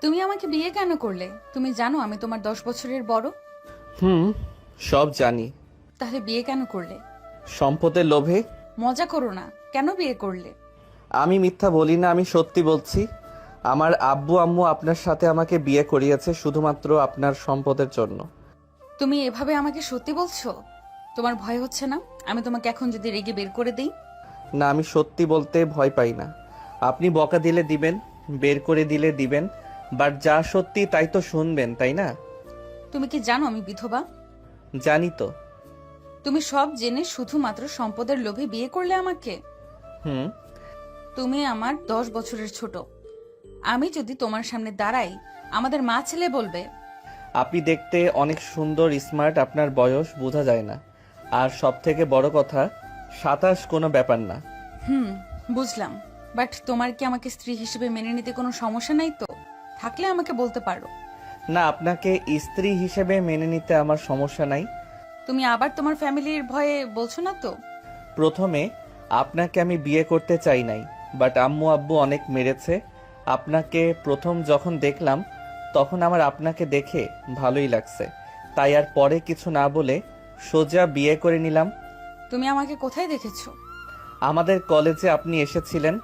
তুমি আমাকে বিয়ে কেন করলে? তুমি জানো আমি তোমার 10 বছরের বড়। হুম, সব জানি। তাহলে বিয়ে কেন করলে? সম্পদের লোভে। মজা করো না, কেন বিয়ে করলে? আমি মিথ্যা বলি না, আমি সত্যি বলছি। আমার আব্বু আম্মু আপনার সাথে আমাকে বিয়ে করিয়েছে শুধুমাত্র আপনার সম্পদের জন্য। তুমি এভাবে আমাকে সত্যি বলছো? তোমার ভয় হচ্ছে না আমি তোমাকে এখন যদি রেগে বের করে দেই? না, আমি সত্যি বলতে ভয় পাই না। আপনি বকা দিলে দিবেন, বের করে দিলে দিবেন, বাট যা সত্যি তাই তো শুনবেন, তাই না? তুমি কি জানো আমি বিধবা? জানি তো। তুমি সব জেনে শুধুমাত্র সম্পদের লোভে বিয়ে করলে আমাকে? হুম। তুমি আমার 10 বছরের ছোট। আমি যদি তোমার সামনে দাঁড়াই, আমাদের মা ছেলে বলবে। আপনি দেখতে অনেক সুন্দর, স্মার্ট, আপনার বয়স বোঝা যায় না। আর সব থেকে বড় কথা, 27 কোনো ব্যাপার না। হুম, বুঝলাম। বাট তোমার কি আমাকে স্ত্রী হিসেবে মেনে নিতে কোনো সমস্যা নাই তো? থাকলে আমাকে বলতে পারো। না, আপনাকে স্ত্রী হিসেবে মেনে নিতে আমার সমস্যা নাই। তুমি আবার তোমার ফ্যামিলির ভয়ে বলছো না তো? প্রথমে আপনাকে আমি বিয়ে করতে চাই নাই, বাট আম্মু আব্বু অনেক মেরেছে। আপনাকে প্রথম যখন দেখলাম তখন আমার আপনাকে দেখে ভালোই লাগছে, তাই আর পরে কিছু না বলে সোজা বিয়ে করে নিলাম। তুমি আমাকে কোথায় দেখেছো? আমাদের কলেজে আপনি এসেছিলেন,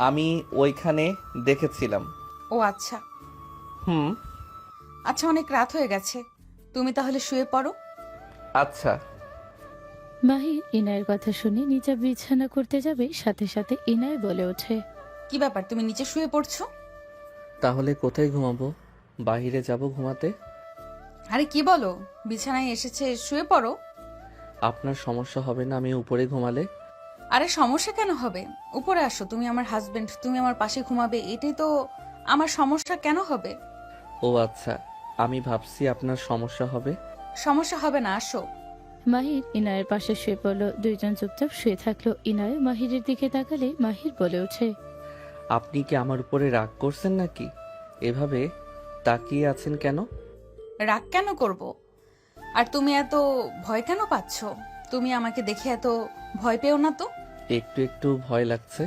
আমি ওইখানে দেখেছিলাম। ও আচ্ছা। হুম। আচ্ছা, অনেক রাত হয়ে গেছে, তুমি তাহলে শুয়ে পড়ো। আচ্ছা। মাহির ইনায়ের কথা শুনে নিচে বিছানা করতে যাবে, সাথে সাথে ইনায় বলে ওঠে। কি ব্যাপার, তুমি নিচে শুয়ে পড়ছো? তাহলে কোথায় ঘুমাবো? বাইরে যাব ঘুমাতে। আরে কি বলো, বিছানায় এসেছে, শুয়ে পড়ো। আপনার সমস্যা হবে না আমি উপরে ঘুমালে? আরে সমস্যা কেন হবে? উপরে আসো, তুমি আমার হাজবেন্ড, তুমি আমার পাশে ঘুমাবে, এটাই তো। আমার সমস্যা কেন হবে? ও আচ্ছা, আমি ভাবছি আপনার সমস্যা হবে। সমস্যা হবে না, আসো। মাহির ইনায়ের পাশে শুয়ে পড়লো। দুইজন চুপচাপ শুয়ে থাকলো। ইনায় মাহিরের দিকে তাকালে মাহির বলে ওঠে। আপনি কি আমার উপরে রাগ করছেন নাকি? এভাবে তাকিয়ে আছেন কেন? রাগ কেন করব? আর তুমি এত ভয় কেন পাচ্ছ? তুমি আমাকে দেখে এত ভয় পেও না তো। একটু একটু ভয় লাগছে।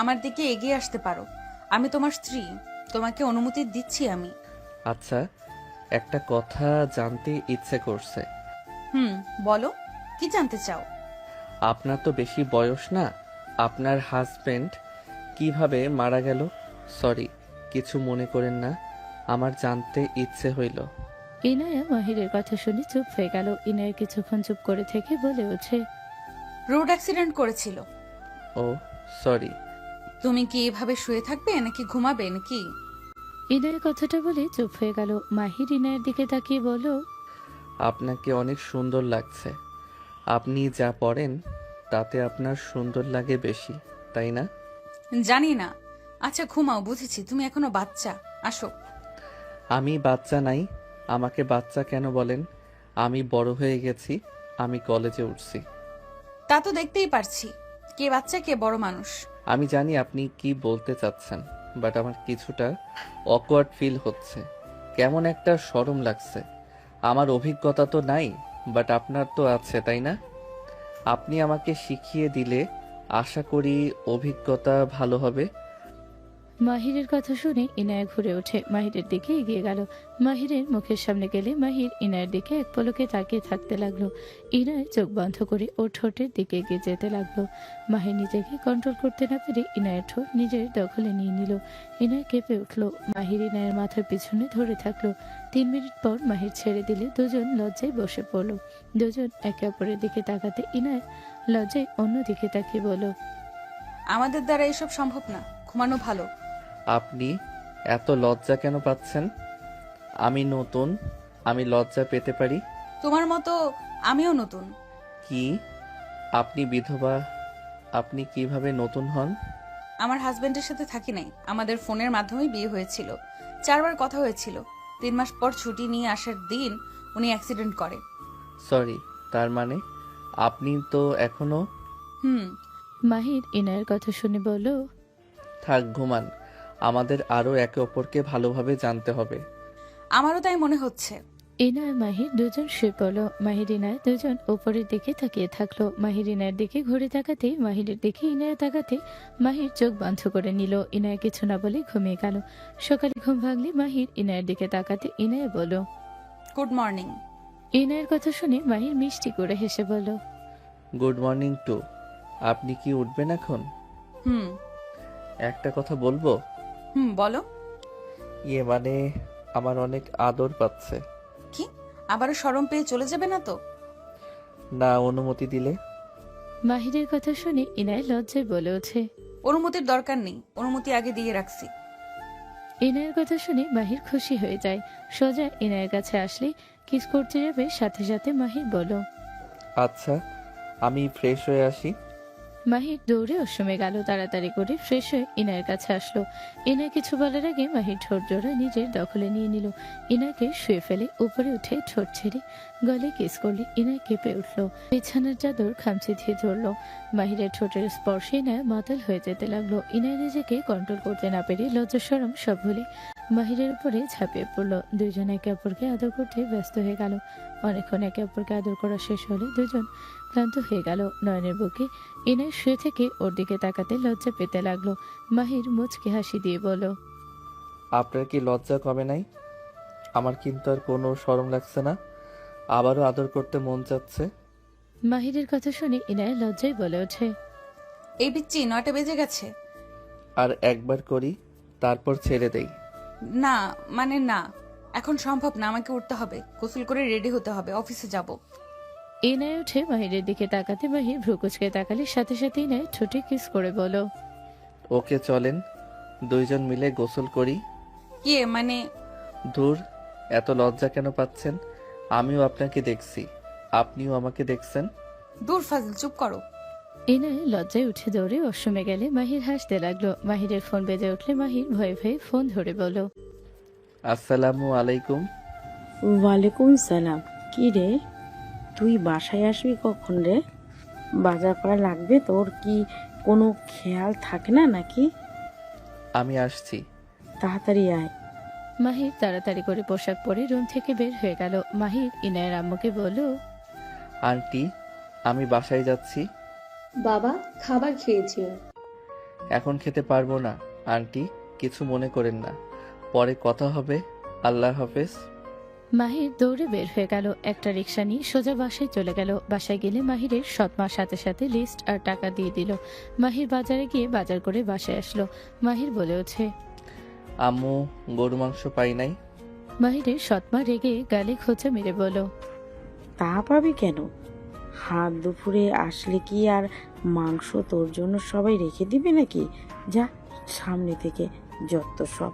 আমার দিকে এগিয়ে আসতে পারো, আমি তোমার স্ত্রী, তোমাকে অনুমতি দিচ্ছি আমি। আচ্ছা, একটা কথা জানতে ইচ্ছে করছে। হুম, বলো, কি জানতে চাও? আপনার তো বেশি বয়স না, আপনার হাজবেন্ড কিভাবে মারা গেল? সরি, কিছু মনে করেন না, আমার জানতে ইচ্ছে হইল। ইনায়া মাহিরের কথা শুনে চুপ হয়ে গেল। ইনায়া কিছুক্ষণ চুপ করে থেকে বলে ওঠে। রোড অ্যাক্সিডেন্ট করেছিল। ও সরি। তুমি কি এভাবে শুয়ে থাকবে নাকি ঘুমাবে নাকি? ইনায়া কথাটা বলে চুপ হয়ে গেল। মাহির ইনায়ের দিকে তাকিয়ে বলল। আপনাকে অনেক সুন্দর লাগছে। আপনি যা পড়েন তাতে আপনার সুন্দর লাগে বেশি, তাই না? জানি না। আচ্ছা ঘুমাও, বুঝেছি তুমি এখনো বাচ্চা, আসো। আমি বাচ্চা নাই, আমাকে বাচ্চা কেন বলেন? আমি বড় হয়ে গেছি, আমি কলেজে উঠছি। তা তো দেখতেই পারছি, কে বাচ্চা কে বড় মানুষ। আমি জানি আপনি কি বলতে চাচ্ছেন, বাট আমার কিছুটা অকওয়ার্ড ফিল হচ্ছে, কেমন একটা শরম লাগছে। আমার অভিজ্ঞতা তো নাই, বাট আপনার তো আছে, তাই না? আপনি আমাকে শিখিয়ে দিলে আশা করি অভিজ্ঞতা ভালো হবে। মাহিরের কথা শুনে ইনায়া ঘুরে ওঠে, মাহিরের দিকে এগিয়ে গেল। মাহিরের মুখের সামনে গেলে মাহির ইনায়ের দিকে এক পলকে তাকিয়ে থাকতে লাগলো। ইনায় চোখ বন্ধ করে ওর ঠোঁটের দিকে এগিয়ে যেতে লাগলো। মাহির নিজেকে কন্ট্রোল করতে না পেরে ইনায়ের ঠোঁট নিজের দখলে নিয়ে নিল। ইনায় কেঁপে উঠলো। মাহির ইনায়ের মাথার পিছনে ধরে থাকলো। 3 মিনিট পর মাহির ছেড়ে দিলে দুজন লজ্জায় বসে পড়লো। দুজন একে অপরের দিকে তাকাতে ইনায় লজ্জায় অন্য দিকে তাকিয়ে বলল। আমাদের দ্বারা এসব সম্ভব না, ঘুমানো ভালো। আপনি এত লজ্জা কেন পাচ্ছেন? আমি নতুন, আমি লজ্জা পেতে পারি। তোমার মতো আমিও নতুন। কি? আপনি বিধবা, আপনি কিভাবে নতুন হন? আমার হাজবেন্ডের সাথে থাকি নাই, আমাদের ফোনের মাধ্যমেই বিয়ে হয়েছিল। 4বার কথা হয়েছিল। 3 মাস পর ছুটি নিয়ে আসার দিন উনি অ্যাক্সিডেন্ট করে। সরি, তার মানে আপনি তো এখনো... হুম। মাহির ইনায়ের কথা শুনে বলল। থাক, ঘুমান, আমাদের আরো একে অপরকে ভালোভাবে জানতে হবে। আমারও তাই মনে হচ্ছে। ইনায় মাহির দুজন শুয়ে পড়লো। মাহির ইনায় দুজন উপরের দিকে তাকিয়ে থাকলো। মাহির ইনায়ের দিকে ঘুরে তাকাতে, মাহিরের দিকে ইনায় তাকাতে মাহির চোখ বন্ধ করে নিল। ইনায় কিছু না বলে ঘুমিয়ে গেল। সকালে ঘুম ভাঙলে মাহির ইনায়ের দিকে তাকাতে ইনায় বলল। Good morning. ইনায়ের কথা শুনে মাহির মিষ্টি করে হেসে বলল। Good morning to. আপনি কি উঠবেন এখন? হুম। একটা কথা বলবো? বলো। মানে আমার অনেক আদর পাচ্ছে। কি আবারও শরম পেয়ে চলে যাবে না তো? না, অনুমতি দিলে। মাহিরের কথা শুনে ইনায় লজ্জায় বলে ওঠে। অনুমতির দরকার নেই, অনুমতি আগে দিয়ে রাখছি। ইনায়ের কথা শুনে মাহির খুশি হয়ে যায়। সোজা ইনায়ের কাছে আসলে কিস করতে যাবে, সাথে সাথে মাহির বলল। আচ্ছা, আমি ফ্রেশ হয়ে আসি। মাহির দৌড়ে অসমে গেল। তাড়াতাড়ি করে ফ্রেশ হয়ে ইনায়ের কাছে আসলো। ইনায় কিছু বলার আগে মাহির ঠোঁট জোড়া নিজের দখলে নিয়ে নিল। ইনায়কে শুয়ে ফেলে উপরে উঠে ঠোঁট ছেড়ে গলে কিস করলে ইনায় কেঁপে উঠলো। বিছানার চাদর খামচে দিয়ে ধরলো। মাহিরের ঠোঁটের স্পর্শে ইনায় মাতাল হয়ে যেতে লাগলো। ইনায় নিজেকে কন্ট্রোল করতে না পেরে লজ্জা শরম সব ভুলে মাহিরের উপরে ঝাঁপিয়ে পড়লো। দুইজন একে অপরকে আদর করতে ব্যস্ত হয়ে গেল। অনেকক্ষণ একে অপরকে আদর করা শেষ হলে দুজন ক্লান্ত হয়ে গেল। নয়নের বুকে ইনায় শুয়ে থেকে ওর দিকে তাকাতে লজ্জা পেতে লাগলো। মাহির মুচকে হাসি দিয়ে বলল। আপনার কি লজ্জা কমে নাই? আমার কিন্তু আর কোনো শরম লাগছে না, আবারও আদর করতে মন চাচ্ছে। মাহিরের কথা শুনে ইনায় লজ্জায় বলে ওঠে। এই বিচ্ছি 9টা বেজে গেছে। আর একবার করি, তারপর ছেড়ে দেই। না মানে না, এখন সম্ভব না, আমাকে উঠতে হবে, গোসল করে রেডি হতে হবে, অফিসে যাব। ইনায় উঠে মাহিরের দিকে তাকাতে মাহির ভ্রুকুচকে তাকালে সাথে সাথে ইনায় ঠোঁটে কিস করে বলল। ওকে চলেন, দুইজন মিলে গোসল করি। কি মানে? ধুর, এত লজ্জা কেন পাচ্ছেন? আমিও আপনাকে দেখছি, আপনিও আমাকে দেখছেন। দূর ফাজিল, চুপ করো। ইনায় লজ্জায় উঠে দৌড়ে ওয়াশরুমে গেলে মাহির হাসতে লাগলো। মাহিরের ফোন বেজে উঠলে মাহির ভয়ে ভয়ে ফোন ধরে বলল। আসসালামু আলাইকুম। ওয়ালাইকুম সালাম। কি রে, তুই বাসায় আসবি কখন রে? বাজার করা লাগবে, তোর কি কোনো খেয়াল থাকে না নাকি? আমি আসছি। তাড়াতাড়ি আয়। মাহির তাড়াতাড়ি করে পোশাক পরে রুম থেকে বের হয়ে গেল। মাহির ইনায়ের আম্মুকে বলল। আন্টি, আমি বাসায় যাচ্ছি। বাবা, খাবার খেয়েছি। এখন খেতে পারবো না আন্টি, কিছু মনে করেন না, পরে কথা হবে। আল্লাহ হাফেজ। মাহির দৌড়ে বের হয়ে গেল। একটা রিক্সা নিয়ে সোজা বাসায় চলে গেল। বাসায় গেলে মাহিরের সৎমার সাথে সাথে লিস্ট আর টাকা দিয়ে দিল। মাহির বাজারে গিয়ে বাজার করে বাসায় আসলো। মাহির বলে ওঠে। আম্মু, গরু মাংস পাই নাই। মাহিরের সৎমা রেগে গালে খোঁচা মেরে বলল। তা পাবি কেন? হাত দুপুরে আসলে কি আর মাংস তোর জন্য সবাই রেখে দিবে নাকি? যা সামনে থেকে, যত সব।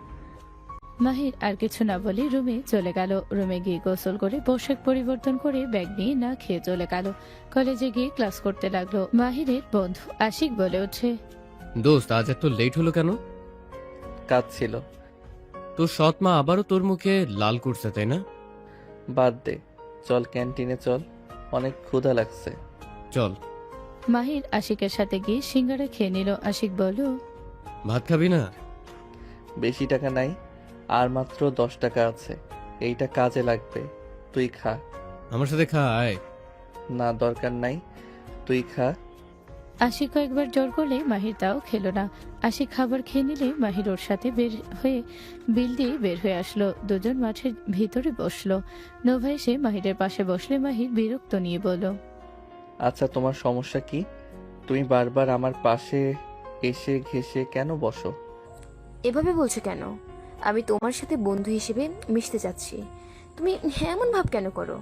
মাহির আর কিছু না বলে রুমে চলে গেল। রুমে গিয়ে গোসল করে পোশাক পরিবর্তন করে ব্যাগ নিয়ে না খেয়ে চলে গেল। কলেজে গিয়ে ক্লাস করতে লাগলো। মাহিরের বন্ধু আশিক বলে ওঠে। দোস্ত, আজ এত লেট হলো কেন? কাজ ছিল। তোর সৎ মা আবারও তোর মুখে লাল করছে, তাই না? বাদ দে, চল ক্যান্টিনে চল, অনেক ক্ষুধা লাগছে। চল। মাহির আশিকের সাথে গিয়ে সিঙ্গারা খেয়ে নিল। আশিক বলল। ভাত খাবি না? বেশি টাকা নাই, আর মাত্র 10 টাকা আছে, এইটা কাজে লাগবে, তুই খা। আমার সাথে খা, আয়। না, দরকার নাই, তুই খা। আশিক কয়েকবার জোর করলে মাহির তাও খেলো না। আশিক খাবার খেয়ে নিলে মাহির ওর সাথে বের হয়ে বিল দিয়ে বের হয়ে আসলো। দুজন মাঠের ভিতরে বসলো। নোভা এসে মাহিরের পাশে বসলে মাহির বিরক্ত নিয়ে বলল। আচ্ছা, তোমার সমস্যা কি? তুমি বারবার আমার পাশে এসে ঘেসে কেন বসো? এভাবে বলছো কেন? আমি তোমার সাথে বন্ধু হিসেবে মিশতে চাচ্ছি, তুমি এমন ভাব কেন করো?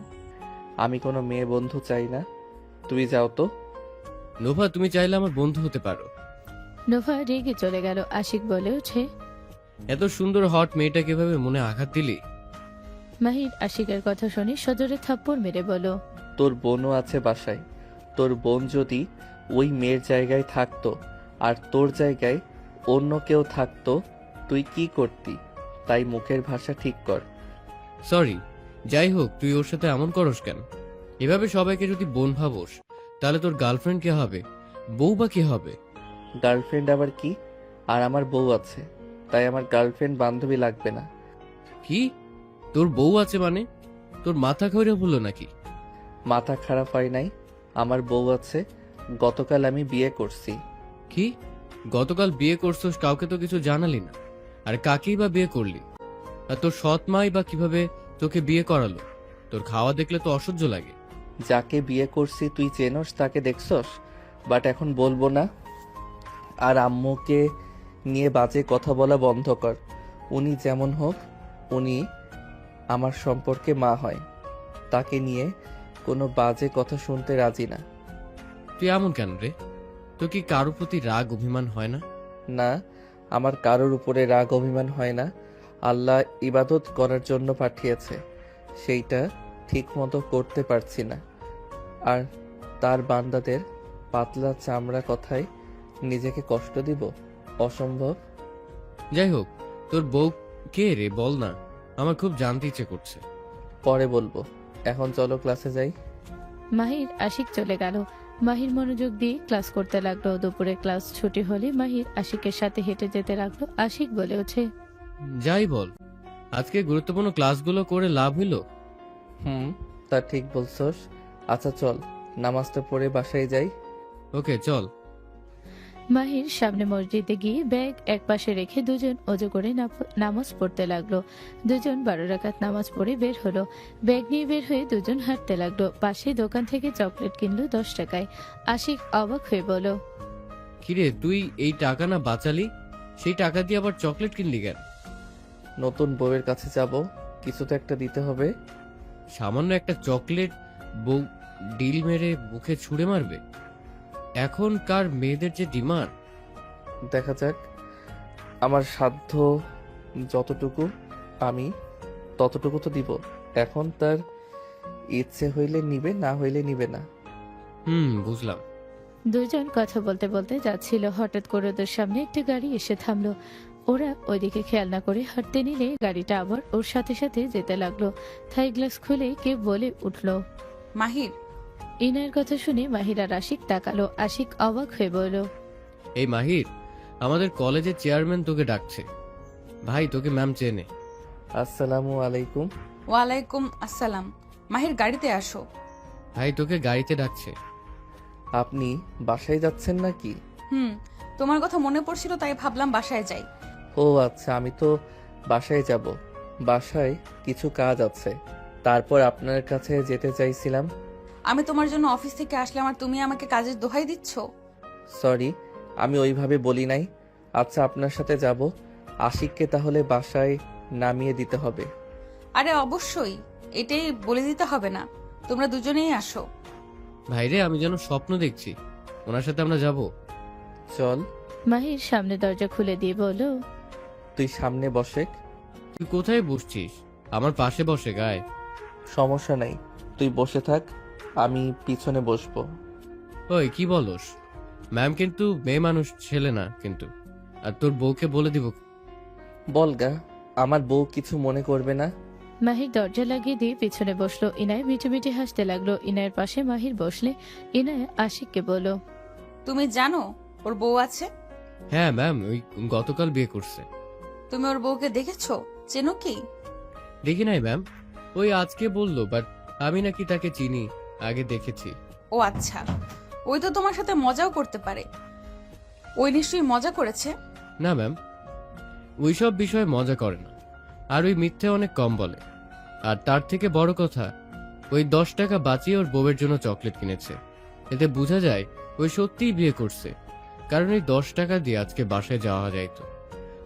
আমি কোনো মেয়ে বন্ধু চাই না, তুই যাও তো। নোভা, তুমি চাইলে আমার বন্ধু হতে পারো। নোভা রেগে চলে গেল। আশিক বলে ওঠে। এত সুন্দর হট মেয়েটা কিভাবে মনে আঘাত দিলি? মাহির আশিকের কথা শুনে সজোরে থাপ্পড় মেরে বলো। তোর বোনও আছে বাসায়, তোর বোন যদি ওই মেয়ের জায়গায় থাকতো আর তোর জায়গায় অন্য কেউ থাকতো, তুই কি করতি? তাই মুখের ভাষা ঠিক কর। সরি, যাই হোক, তুই ওর সাথে এমন করস কেন? এভাবে সবাইকে যদি বোন ভাবোস, তাহলে তোর গার্লফ্রেন্ড কে হবে, বউ বা কে হবে? গার্লফ্রেন্ড আবার কি? আর আমার বউ আছে, তাই আমার গার্লফ্রেন্ড বান্ধবী লাগবে না। কি? তোর বউ আছে মানে? তোর মাথা খৈরা বললো নাকি? মাথা খারাপ হয় নাই, আমার বউ আছে, গতকাল আমি বিয়ে করছি। কি গতকাল বিয়ে করছোস, কাউকে তো কিছু জানালি না। আর কাকেই বা বিয়ে করলি? আর তোর সৎ মাই বা কিভাবে তোকে বিয়ে করালো? তোর খাওয়া দেখলে তো অসহ্য লাগে। যাকে বিয়ে করছি তুই চেনস, তাকে দেখছস, বাট এখন বলবো না। আর আম্মুকে নিয়ে বাজে কথা বলা বন্ধ কর। উনি যেমন হোক, উনি আমার সম্পর্কে মা হয়, তাকে নিয়ে কোনো বাজে কথা শুনতে রাজি না। তুই এমন কেন রে? তোর কি কারোর প্রতি রাগ অভিমান হয় না? না, আমার কারোর উপরে রাগ অভিমান হয় না। আল্লাহ ইবাদত করার জন্য পাঠিয়েছে, সেইটা ঠিক মতো করতে পারছি না। আর তার বান্দাদের পাতলা চামড়া কথায় নিজেকে কষ্ট দিব? অসম্ভব। যাই হোক, তোর বউ কে রে বল না, আমার খুব জানতে ইচ্ছে করছে। পরে বলবো, এখন চলো ক্লাসে যাই। মাহির আশিক চলে গেল। মাহির মনোযোগ দিয়ে ক্লাস করতে লাগলো। দুপুরে ক্লাস ছুটি হলে মাহির আশিকের সাথে হেঁটে যেতে লাগলো। আশিক বলে ওঠে, যাই বল, আজকে গুরুত্বপূর্ণ ক্লাসগুলো করে লাভ হইলো? তা ঠিক বলছস। আচ্ছা চল, নামাজটা পড়ে বাসায় যাই। ওকে চল। মাহির সামনে মসজিদে গিয়ে ব্যাগ একপাশে রেখে দুজন অজু করে নামাজ পড়তে লাগলো। দুজন 12 রাকাত নামাজ পড়ে বের হলো। ব্যাগ নিয়ে বের হয়ে দুজন হাঁটতে লাগলো। পাশে দোকান থেকে চকলেট কিনলো 10 টাকায়। আশিক অবাক হয়ে বলল, কিরে তুই এই টাকা না বাঁচালি, সেই টাকা দিয়ে আবার চকলেট কিনলি কেন? নতুন বউয়ের কাছে যাব, কিছু তো একটা দিতে হবে। সামান্য একটা চকলেট বউ ডিল মেরে মুখে ছুঁড়ে মারবে? এখনকার মেয়েদের যে ডিমান্ড। দেখা যাক, আমার সাধ্য যতটুকু আমি ততটুকু তো দিব। এখন তার ইচ্ছে হইলে নিবে, না হইলে নিবে না। বুঝলাম। দুজন কথা বলতে বলতে যাচ্ছিল। হঠাৎ করে ওদের সামনে একটা গাড়ি এসে থামলো। ওরা ওইদিকে খেয়াল না করে হাঁটতে নিলে গাড়িটা আবার ওর সাথে সাথে যেতে লাগলো। থাই গ্লাস খুলে কে বলে উঠল। মাহির, ইনায়ের কথা শুনে মাহির আর আশিক তাকালো। আশিক অবাক হয়ে বলল, এই মাহির, আমাদের কলেজের চেয়ারম্যান তোকে ডাকছে। ভাই তোকে ম্যাম চেনে। আসসালামু আলাইকুম। ওয়ালাইকুম আসসালাম। মাহির, গাড়িতে আসো। ভাই তোকে গাড়িতে ডাকছে। আপনি বাসায় যাচ্ছেন নাকি? তোমার কথা মনে পড়ছিল, তাই ভাবলাম বাসায় যাই। ও আচ্ছা, আমি তো বাসায় যাব। বাসায় কিছু কাজ আছে, তারপর আপনার কাছে যেতে চাইছিলাম। আমি তোমার জন্য অফিস থেকে আসলাম আর তুমি আমাকে কাজের দোহাই দিচ্ছ? সরি, আমি ওইভাবে বলি নাই। আচ্ছা, আপনার সাথে যাব। আশিককে তাহলে বাসায় নামিয়ে দিতে হবে। আরে অবশ্যই, এটাই বলে দিতে হবে না, তোমরা দুজনেই আসো। ভাইরে, আমি যেন স্বপ্ন দেখছি, ওনার সাথে আমরা যাব। চল। মাহির সামনে দরজা খুলে দিয়ে বলল, তুই সামনে বসে। তুই কোথায় বসছিস? আমার পাশে বসে গায়ে। সমস্যা নাই, তুই বসে থাক, আমি পিছনে বসবো। ওই কি বলস? ম্যাম কিন্তু মেয়ে মানুষ, ছেলে না কিন্তু। আর তোর বউকে বলে দিব। বলগা, আমার বউ কিছু মনে করবে না। মাহির দরজা লাগিয়ে দিয়ে পিছনে বসলো। ইনায় মিটিমিটি হাসতে লাগলো। ইনায়ের পাশে মাহির বসলে ইনায় আশিককে বলল, তুমি জানো ওর বউ আছে? হ্যাঁ ম্যাম, ওই গতকাল বিয়ে করছে। তুমি ওর বউকে দেখেছো? চেনো কি? দেখি নাই ম্যাম, ওই আজকে বললো, বাট আমি নাকি তাকে চিনি, আগে দেখেছি। ও আচ্ছা, ওই তো তোমার সাথে মজাও করতে পারে। ওই নিশ্চয়ই মজা করেছে। না ম্যাম, ওইসব বিষয়ে মজা করে না, আর ওই মিথ্যে অনেক কম বলে। আর তার থেকে বড় কথা, ওই 10 টাকা বাঁচিয়ে ওর বউয়ের জন্য চকলেট কিনেছে। এতে বোঝা যায় ওই সত্যিই বিয়ে করছে, কারণ এই 10 টাকা দিয়ে আজকে বাসায় যাওয়া যাইতো,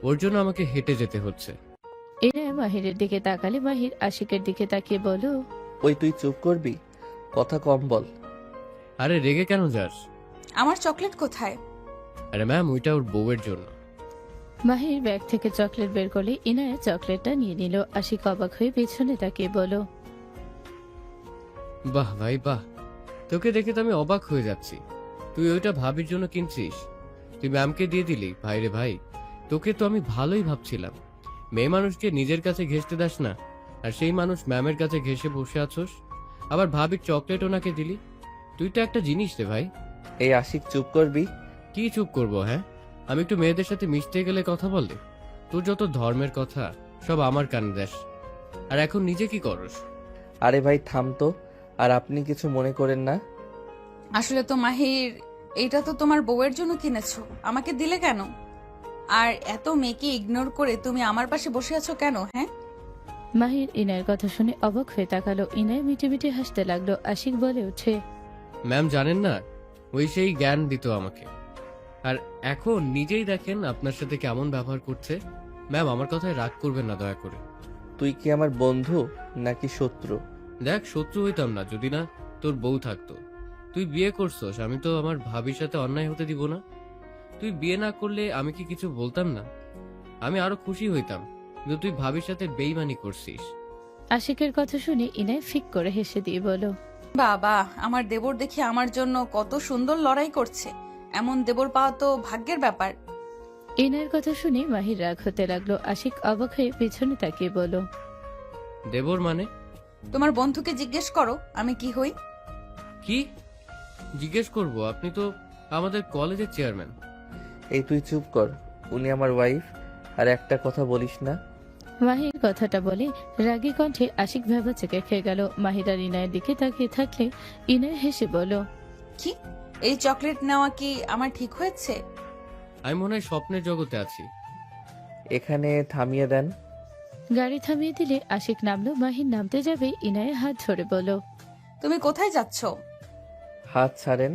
ওর জন্য আমাকে হেঁটে যেতে হচ্ছে। ইনায় মাহিরের দিকে তাকালে মাহির আশিকের দিকে তাকিয়ে বলল, ওই তুই চুপ করবি, কথা কম বল। আরে রেগে কেন যাস? আমার চকলেট কোথায়? আরে ম্যাম, ওইটা ওর বউয়ের জন্য। মাহির ব্যাগ থেকে চকলেট বের করলে ইনায় চকলেটটা নিয়ে নিল। আশিক অবাক হয়ে পেছনে তাকিয়ে বলল, বাহ ভাই বাহ, তোকে দেখে তো আমি অবাক হয়ে যাচ্ছি। তুই ওইটা ভাবির জন্য কিনছিস? তুই ম্যামকে দিয়ে দিলি? ভাইরে ভাই, তোকে তো আমি ভালোই ভাবছিলাম। মেয়ে মানুষকে নিজের কাছে ঘেঁষতে দাস না, আর সেই মানুষ ম্যামের কাছে ঘেঁষে বসে আছোস, আবার ভাবির চকলেট ওনাকে দিলি। তুই তো একটা জিনিস রে ভাই। এই আশিক, চুপ করবি? কি চুপ করবো? হ্যাঁ, আমি একটু মেয়েদের সাথে মিশতে গেলে কথা বলে তোর যত ধর্মের কথা সব আমার কানে দেশ। আর এখন নিজে কি করস? আরে ভাই থাম তো। আর আপনি কিছু মনে করেন না। আসলে তো মাহির, এইটা তো তোমার বউয়ের জন্য কিনেছো, আমাকে দিলে কেন? আর এত মেয়েকে ইগনোর করে তুমি আমার পাশে বসে আছো কেন? হ্যাঁ, মাহির ইনায়ের কথা শুনে অবাক হয়ে তাকালো। ইনায় মিটে মিটে হাসতে লাগলো। আশিক বলে ওঠে, ম্যাম জানেন না, ওই সেই জ্ঞান দিত আমাকে। আর এখন নিজেই দেখেন আপনার সাথে কেমন ব্যবহার করছে। ম্যাম আমার কথায় রাগ করবেন না দয়া করে। তুই কি আমার বন্ধু নাকি শত্রু? দেখ, শত্রু হইতাম না যদি না তোর বউ থাকতো। তুই বিয়ে করছস, আমি তো আমার ভাবির সাথে অন্যায় হতে দিব না। তুই বিয়ে না করলে আমি কি কিছু বলতাম না? আমি আরো খুশি হইতাম, কিন্তু তুই ভাবির সাথে বেইমানি করছিস। আশিকের কথা শুনে ইনায় ফিক করে হেসে দিয়ে বলল, বাবা, আমার দেবর দেখি আমার জন্য কত সুন্দর লড়াই করছে। এমন দেবর পাওয়া তো ভাগ্যের ব্যাপার। ইনায়ের কথা শুনে মাহির রাগ হতে লাগলো। আশিক অবাক হয়ে পিছনে তাকিয়ে বলল, দেবর মানে? তোমার বন্ধুকে জিজ্ঞেস করো আমি কি হই। কি জিজ্ঞেস করব? আপনি তো আমাদের কলেজের চেয়ারম্যান। এই তুই চুপ কর, উনি আমার ওয়াইফ। আর একটা কথা বলিস না। মাহির কথাটা বলে রাগী কণ্ঠে আশিক ভেবাচেকে খেয়ে গেল। মাহির আর ইনায়ের দিকে তাকিয়ে থাকলে ইনায় হেসে বলল, কি, এই চকলেট নেওয়া কি আমার ঠিক হয়েছে? আমি মনে হয় স্বপ্নের জগতে আছি। এখানে থামিয়ে দেন। গাড়ি থামিয়ে দিলে আশিক নামলো। মাহির নামতে যাবে ইনায়ের হাত ধরে বলল, তুমি কোথায় যাচ্ছ? হাত ছাড়েন।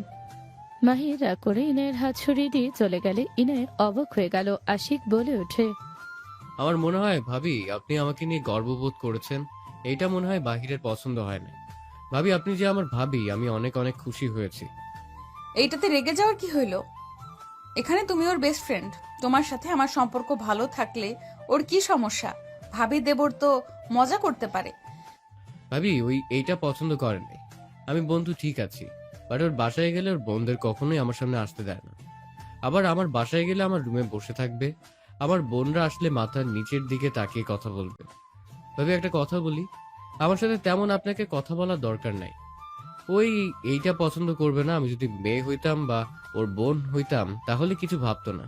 মাহির রাগ করে ইনায়ের হাত সরিয়ে দিয়ে চলে গেলে ইনায় অবাক হয়ে গেল। আশিক বলে ওঠে, আমার মনে হয় ভাবি আপনি আমাকে নিয়ে গর্ববোধ করেছেন। এইটা মনে হয় বাহিরের পছন্দ হয় না। ভাবি আপনি যে আমার ভাবি, আমি অনেক অনেক খুশি হয়েছি। এইটাতে রেগে যাওয়ার কি হইলো? এখানে তুমি ওর বেস্ট ফ্রেন্ড, তোমার সাথে আমার সম্পর্ক ভালো থাকলে ওর কি সমস্যা? ভাবি দেবর তো মজা করতে পারে। ভাবি ওই এইটা পছন্দ করেন নাই। আমি বন্ধু ঠিক আছি, বাট ওর বাসায় গেলে ওর বোনদের কখনোই আমার সামনে আসতে দেয় না। আবার আমার বাসায় গেলে আমার রুমে বসে থাকবে। আমার বোনরা আসলে মাথার নিচের দিকে তাকিয়ে কথা বলবে। ভাবি একটা কথা বলি, আমার সাথে তেমন আপনাকে কথা বলার দরকার নাই। ওই এইটা পছন্দ করবে না। আমি যদি মেয়ে হইতাম বা ওর বোন হইতাম তাহলে কিছু ভাবতো না।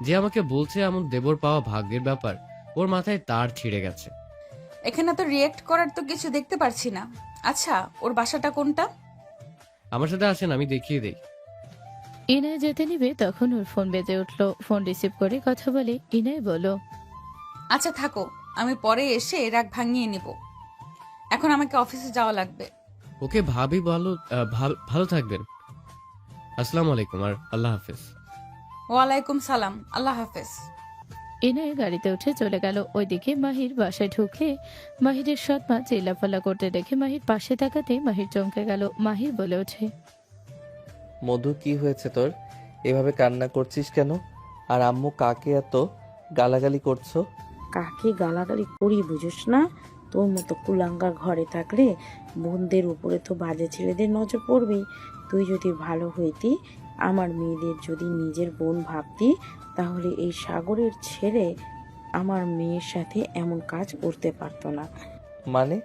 যে আমাকে বলছে এমন দেবর পাওয়া ভাগ্যের ব্যাপার, ওর মাথায় তার ছিঁড়ে গেছে। এখানে তো রিয়েক্ট করার তো কিছু দেখতে পারছি না। আচ্ছা, ওর বাসাটা কোনটা? আমার সাথে আসেন, আমি দেখিয়ে দেই। ইনায় যেতে নিবে তখন ওর ফোন বেজে উঠলো। ফোন রিসিভ করে কথা বলে ইনায় বলল, আচ্ছা থাকো, আমি পরে এসে রাগ ভাঙিয়ে নিব। এখন আমাকে অফিসে যাওয়া লাগবে। ওকে ভাবি, ভালো থাকবেন। আসসালামু আলাইকুম আর আল্লাহ হাফেজ। ওয়ালাইকুম সালাম, আল্লাহ হাফেজ। ইনায় গাড়িতে উঠে চলে গেল। ওইদিকে মাহির বাসায় ঢুকলে মাহিরের সৎমা চিল্লাফাল্লা করতে দেখে মাহির পাশে তাকাতে মাহির চমকে গেল। মাহির বলে ওঠে, মধু, কি হয়েছে তোর? এভাবে কান্না করছিস কেন? আর আম্মু কাকে এত গালাগালি করছো? কাকে গালাগালি করি বুঝোস না? তোর মতো কুলাঙ্গার ঘরে থাকলে বোনদের উপরে তো বাজে ছেলেদের নজর পড়বেই। তুই যদি ভালো হইতি, আমার মেয়েদের যদি নিজের বোন ভাবতি, তাহলে এই সাগরের ছেলে আমার মেয়ের সাথে এমন কাজ করতে পারতো না। মানে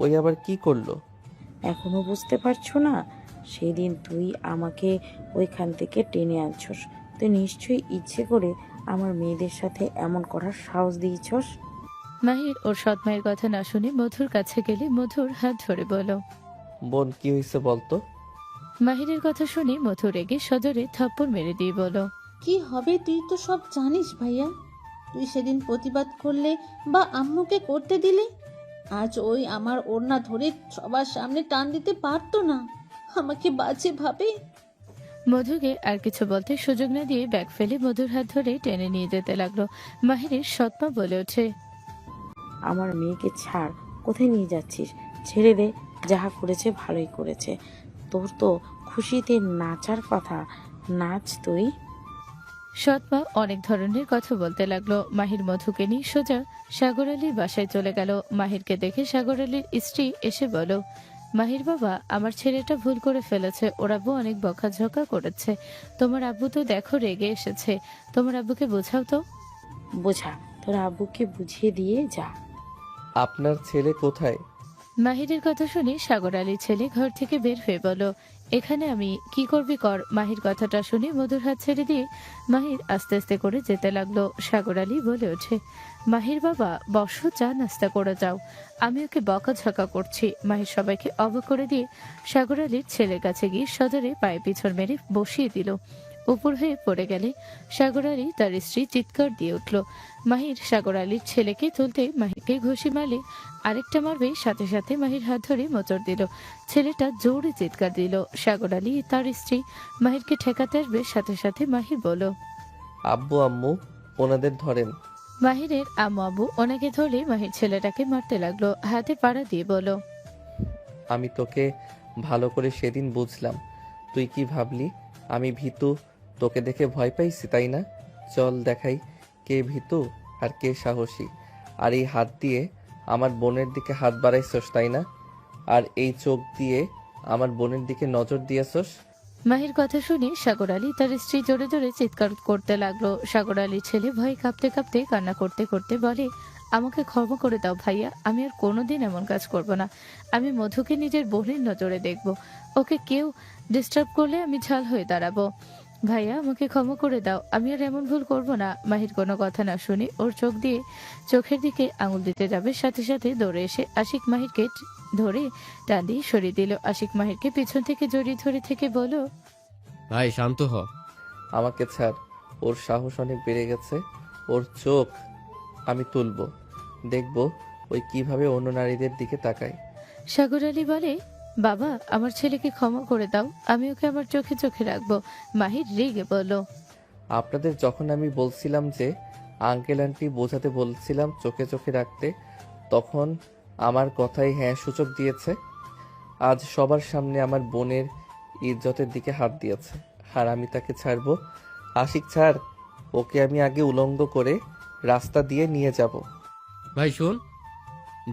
ওই আবার কি করলো? এখনো বুঝতে পারছো না? সেদিন তুই আমাকে ওইখান থেকে টেনে আনছস। তুই নিশ্চয়ই ইচ্ছে করে আমার মেয়েদের সাথে এমন করার সাহস দিয়েছস। মাহির ওর সৎমায়ের কথা না শুনে মধুর কাছে গেলে মধুর হাত ধরে বলল, বোন, কি হয়েছে বলতো? মাহিরের কথা শুনে মধু রেগে সজোরে থাপ্পড় মেরে দিয়ে বলল, কি হবে তুই তো সব জানিস ভাইয়া। তুই সেদিন প্রতিবাদ করলে বা আম্মুকে করতে দিলে, আজ ওই আমার ওড়না ধরে সবার সামনে টান দিতে পারতো না। আমাকে বাজে ভাবে। মধুকে আর কিছু বলতে সুযোগ না দিয়ে ব্যাগ ফেলে মধুর হাত ধরে টেনে নিয়ে যেতে লাগলো। মাহিরের সৎমা বলে ওঠে, আমার মেয়েকে ছাড়, কোথায় নিয়ে যাচ্ছিস? ছেড়ে দে, যাহা করেছে ভালোই করেছে। তোর তো খুশিতে নাচার কথা, নাচ তুই। সৎমা অনেক ধরনের কথা বলতে লাগলো। মাহির মধুকে নিয়ে সোজা সাগর আলীর বাসায় চলে গেল। মাহিরকে দেখে সাগর আলীর স্ত্রী এসে বলল, মাহির বাবা, আমার ছেলেটা ভুল করে ফেলেছে। ওর আব্বু অনেক বকাঝকা করেছে। তোমার আব্বু তো দেখো রেগে এসেছে। তোমার আব্বুকে বোঝাও তো। বোঝা, তোর আব্বুকে বুঝিয়ে দিয়ে যা। আপনার ছেলে কোথায়? মাহিরের কথা শুনে সাগর আলীর ছেলে ঘর থেকে বের হয়ে বলল, এখানে আমি কি করবি কর। মাহির কথাটা শুনে মধুর হাত ছেড়ে দিয়ে মাহির আস্তে আস্তে করে যেতে লাগলো। সাগর আলী বলে ওঠে, মাহির বাবা বসো, চা নাস্তা করে যাও, আমি ওকে বকাঝকা করছি। মাহির সবাইকে অবাক করে দিয়ে সাগর আলীর ছেলের কাছে গিয়ে সদরে পায়ে পিছন মেরে বসিয়ে দিল। উপর হয়ে পড়ে গেলে সাগর আলী তার স্ত্রী চিৎকার দিয়ে উঠল। মাহির সাগর আলীর ছেলেকে তুলতে মাহিরকে ঘুষি মারলে আরেকটা মারবে, সাথে সাথে মাহির হাত ধরে মোচড় দিল। ছেলেটা জোরে চিৎকার দিল। সাগর আলী তার স্ত্রী মাহিরকে ঠেকাতে আসবে, সাথে সাথে মাহির বলল, আব্বু আম্মু ওনাদের ধরেন। মাহিরের আম্মু আব্বু ওনাকে ধরলে মাহির ছেলেটাকে মারতে লাগলো, হাতে পাড়া দিয়ে বলল, আমি তোকে ভালো করে সেদিন বুঝলাম। তুই কি ভাবলি আমি ভীতু? তোকে দেখে ভয় পাইছি তাই না? চল দেখাই কে ভীতু আর কে সাহসী। আর এই হাত দিয়ে আমার বোনের দিকে হাত বাড়াইছস তাই না? আর এই চোখ দিয়ে আমার বোনের দিকে নজর দিয়েছস। মাহির কথা শুনে সাগর আলী তার স্ত্রী জোরে জোরে চিৎকার করতে লাগলো। সাগর আলীর ছেলে ভয়ে কাঁপতে কাঁপতে কান্না করতে করতে বলে, আমাকে ক্ষমা করে দাও ভাইয়া, আমি আর কোনোদিন এমন কাজ করব না। আমি মধুকে নিজের বোনের নজরে দেখব, ওকে কেউ ডিস্টার্ব করলে আমি ঝাল হয়ে দাঁড়াবো। ভাইয়া আমাকে ক্ষমা করে দাও, আমি আর এমন ভুল করব না। মাহির কোনো কথা না শুনে ওর চোখের দিকে আঙুল দিতে যাবে, সাথে সাথে দৌড়ে এসে আশিক মাহিরকে ধরে টান দিয়ে সরিয়ে দিল। আশিক মাহিরকে পিছন থেকে জড়িয়ে ধরে থেকে বলো, ভাই শান্ত হ। আমাকে ছাড়, ওর সাহস অনেক বেড়ে গেছে। ওর চোখ আমি তুলবো, দেখবো ওই কিভাবে অন্য নারীদের দিকে তাকায়। সাগর আলী বলে, বাবা আমার ছেলেকে ক্ষমা করে দাও, আমি ওকে আমার চোখে চোখে রাখবো। মাহির রেগে বলল, আপনাদের যখন আমি বলছিলাম যে আঙ্কেল আন্টি বোঝাতে বলছিলাম চোখে চোখে রাখতে, তখন আমার কথাই হ্যাঁ সূচক দিয়েছে। আজ সবার সামনে আমার বোনের ইজ্জতের দিকে হাত দিয়েছে, আর আমি তাকে ছাড়বো? আশিক ছাড়, ওকে আমি আগে উলঙ্গ করে রাস্তা দিয়ে নিয়ে যাব। ভাই শোন,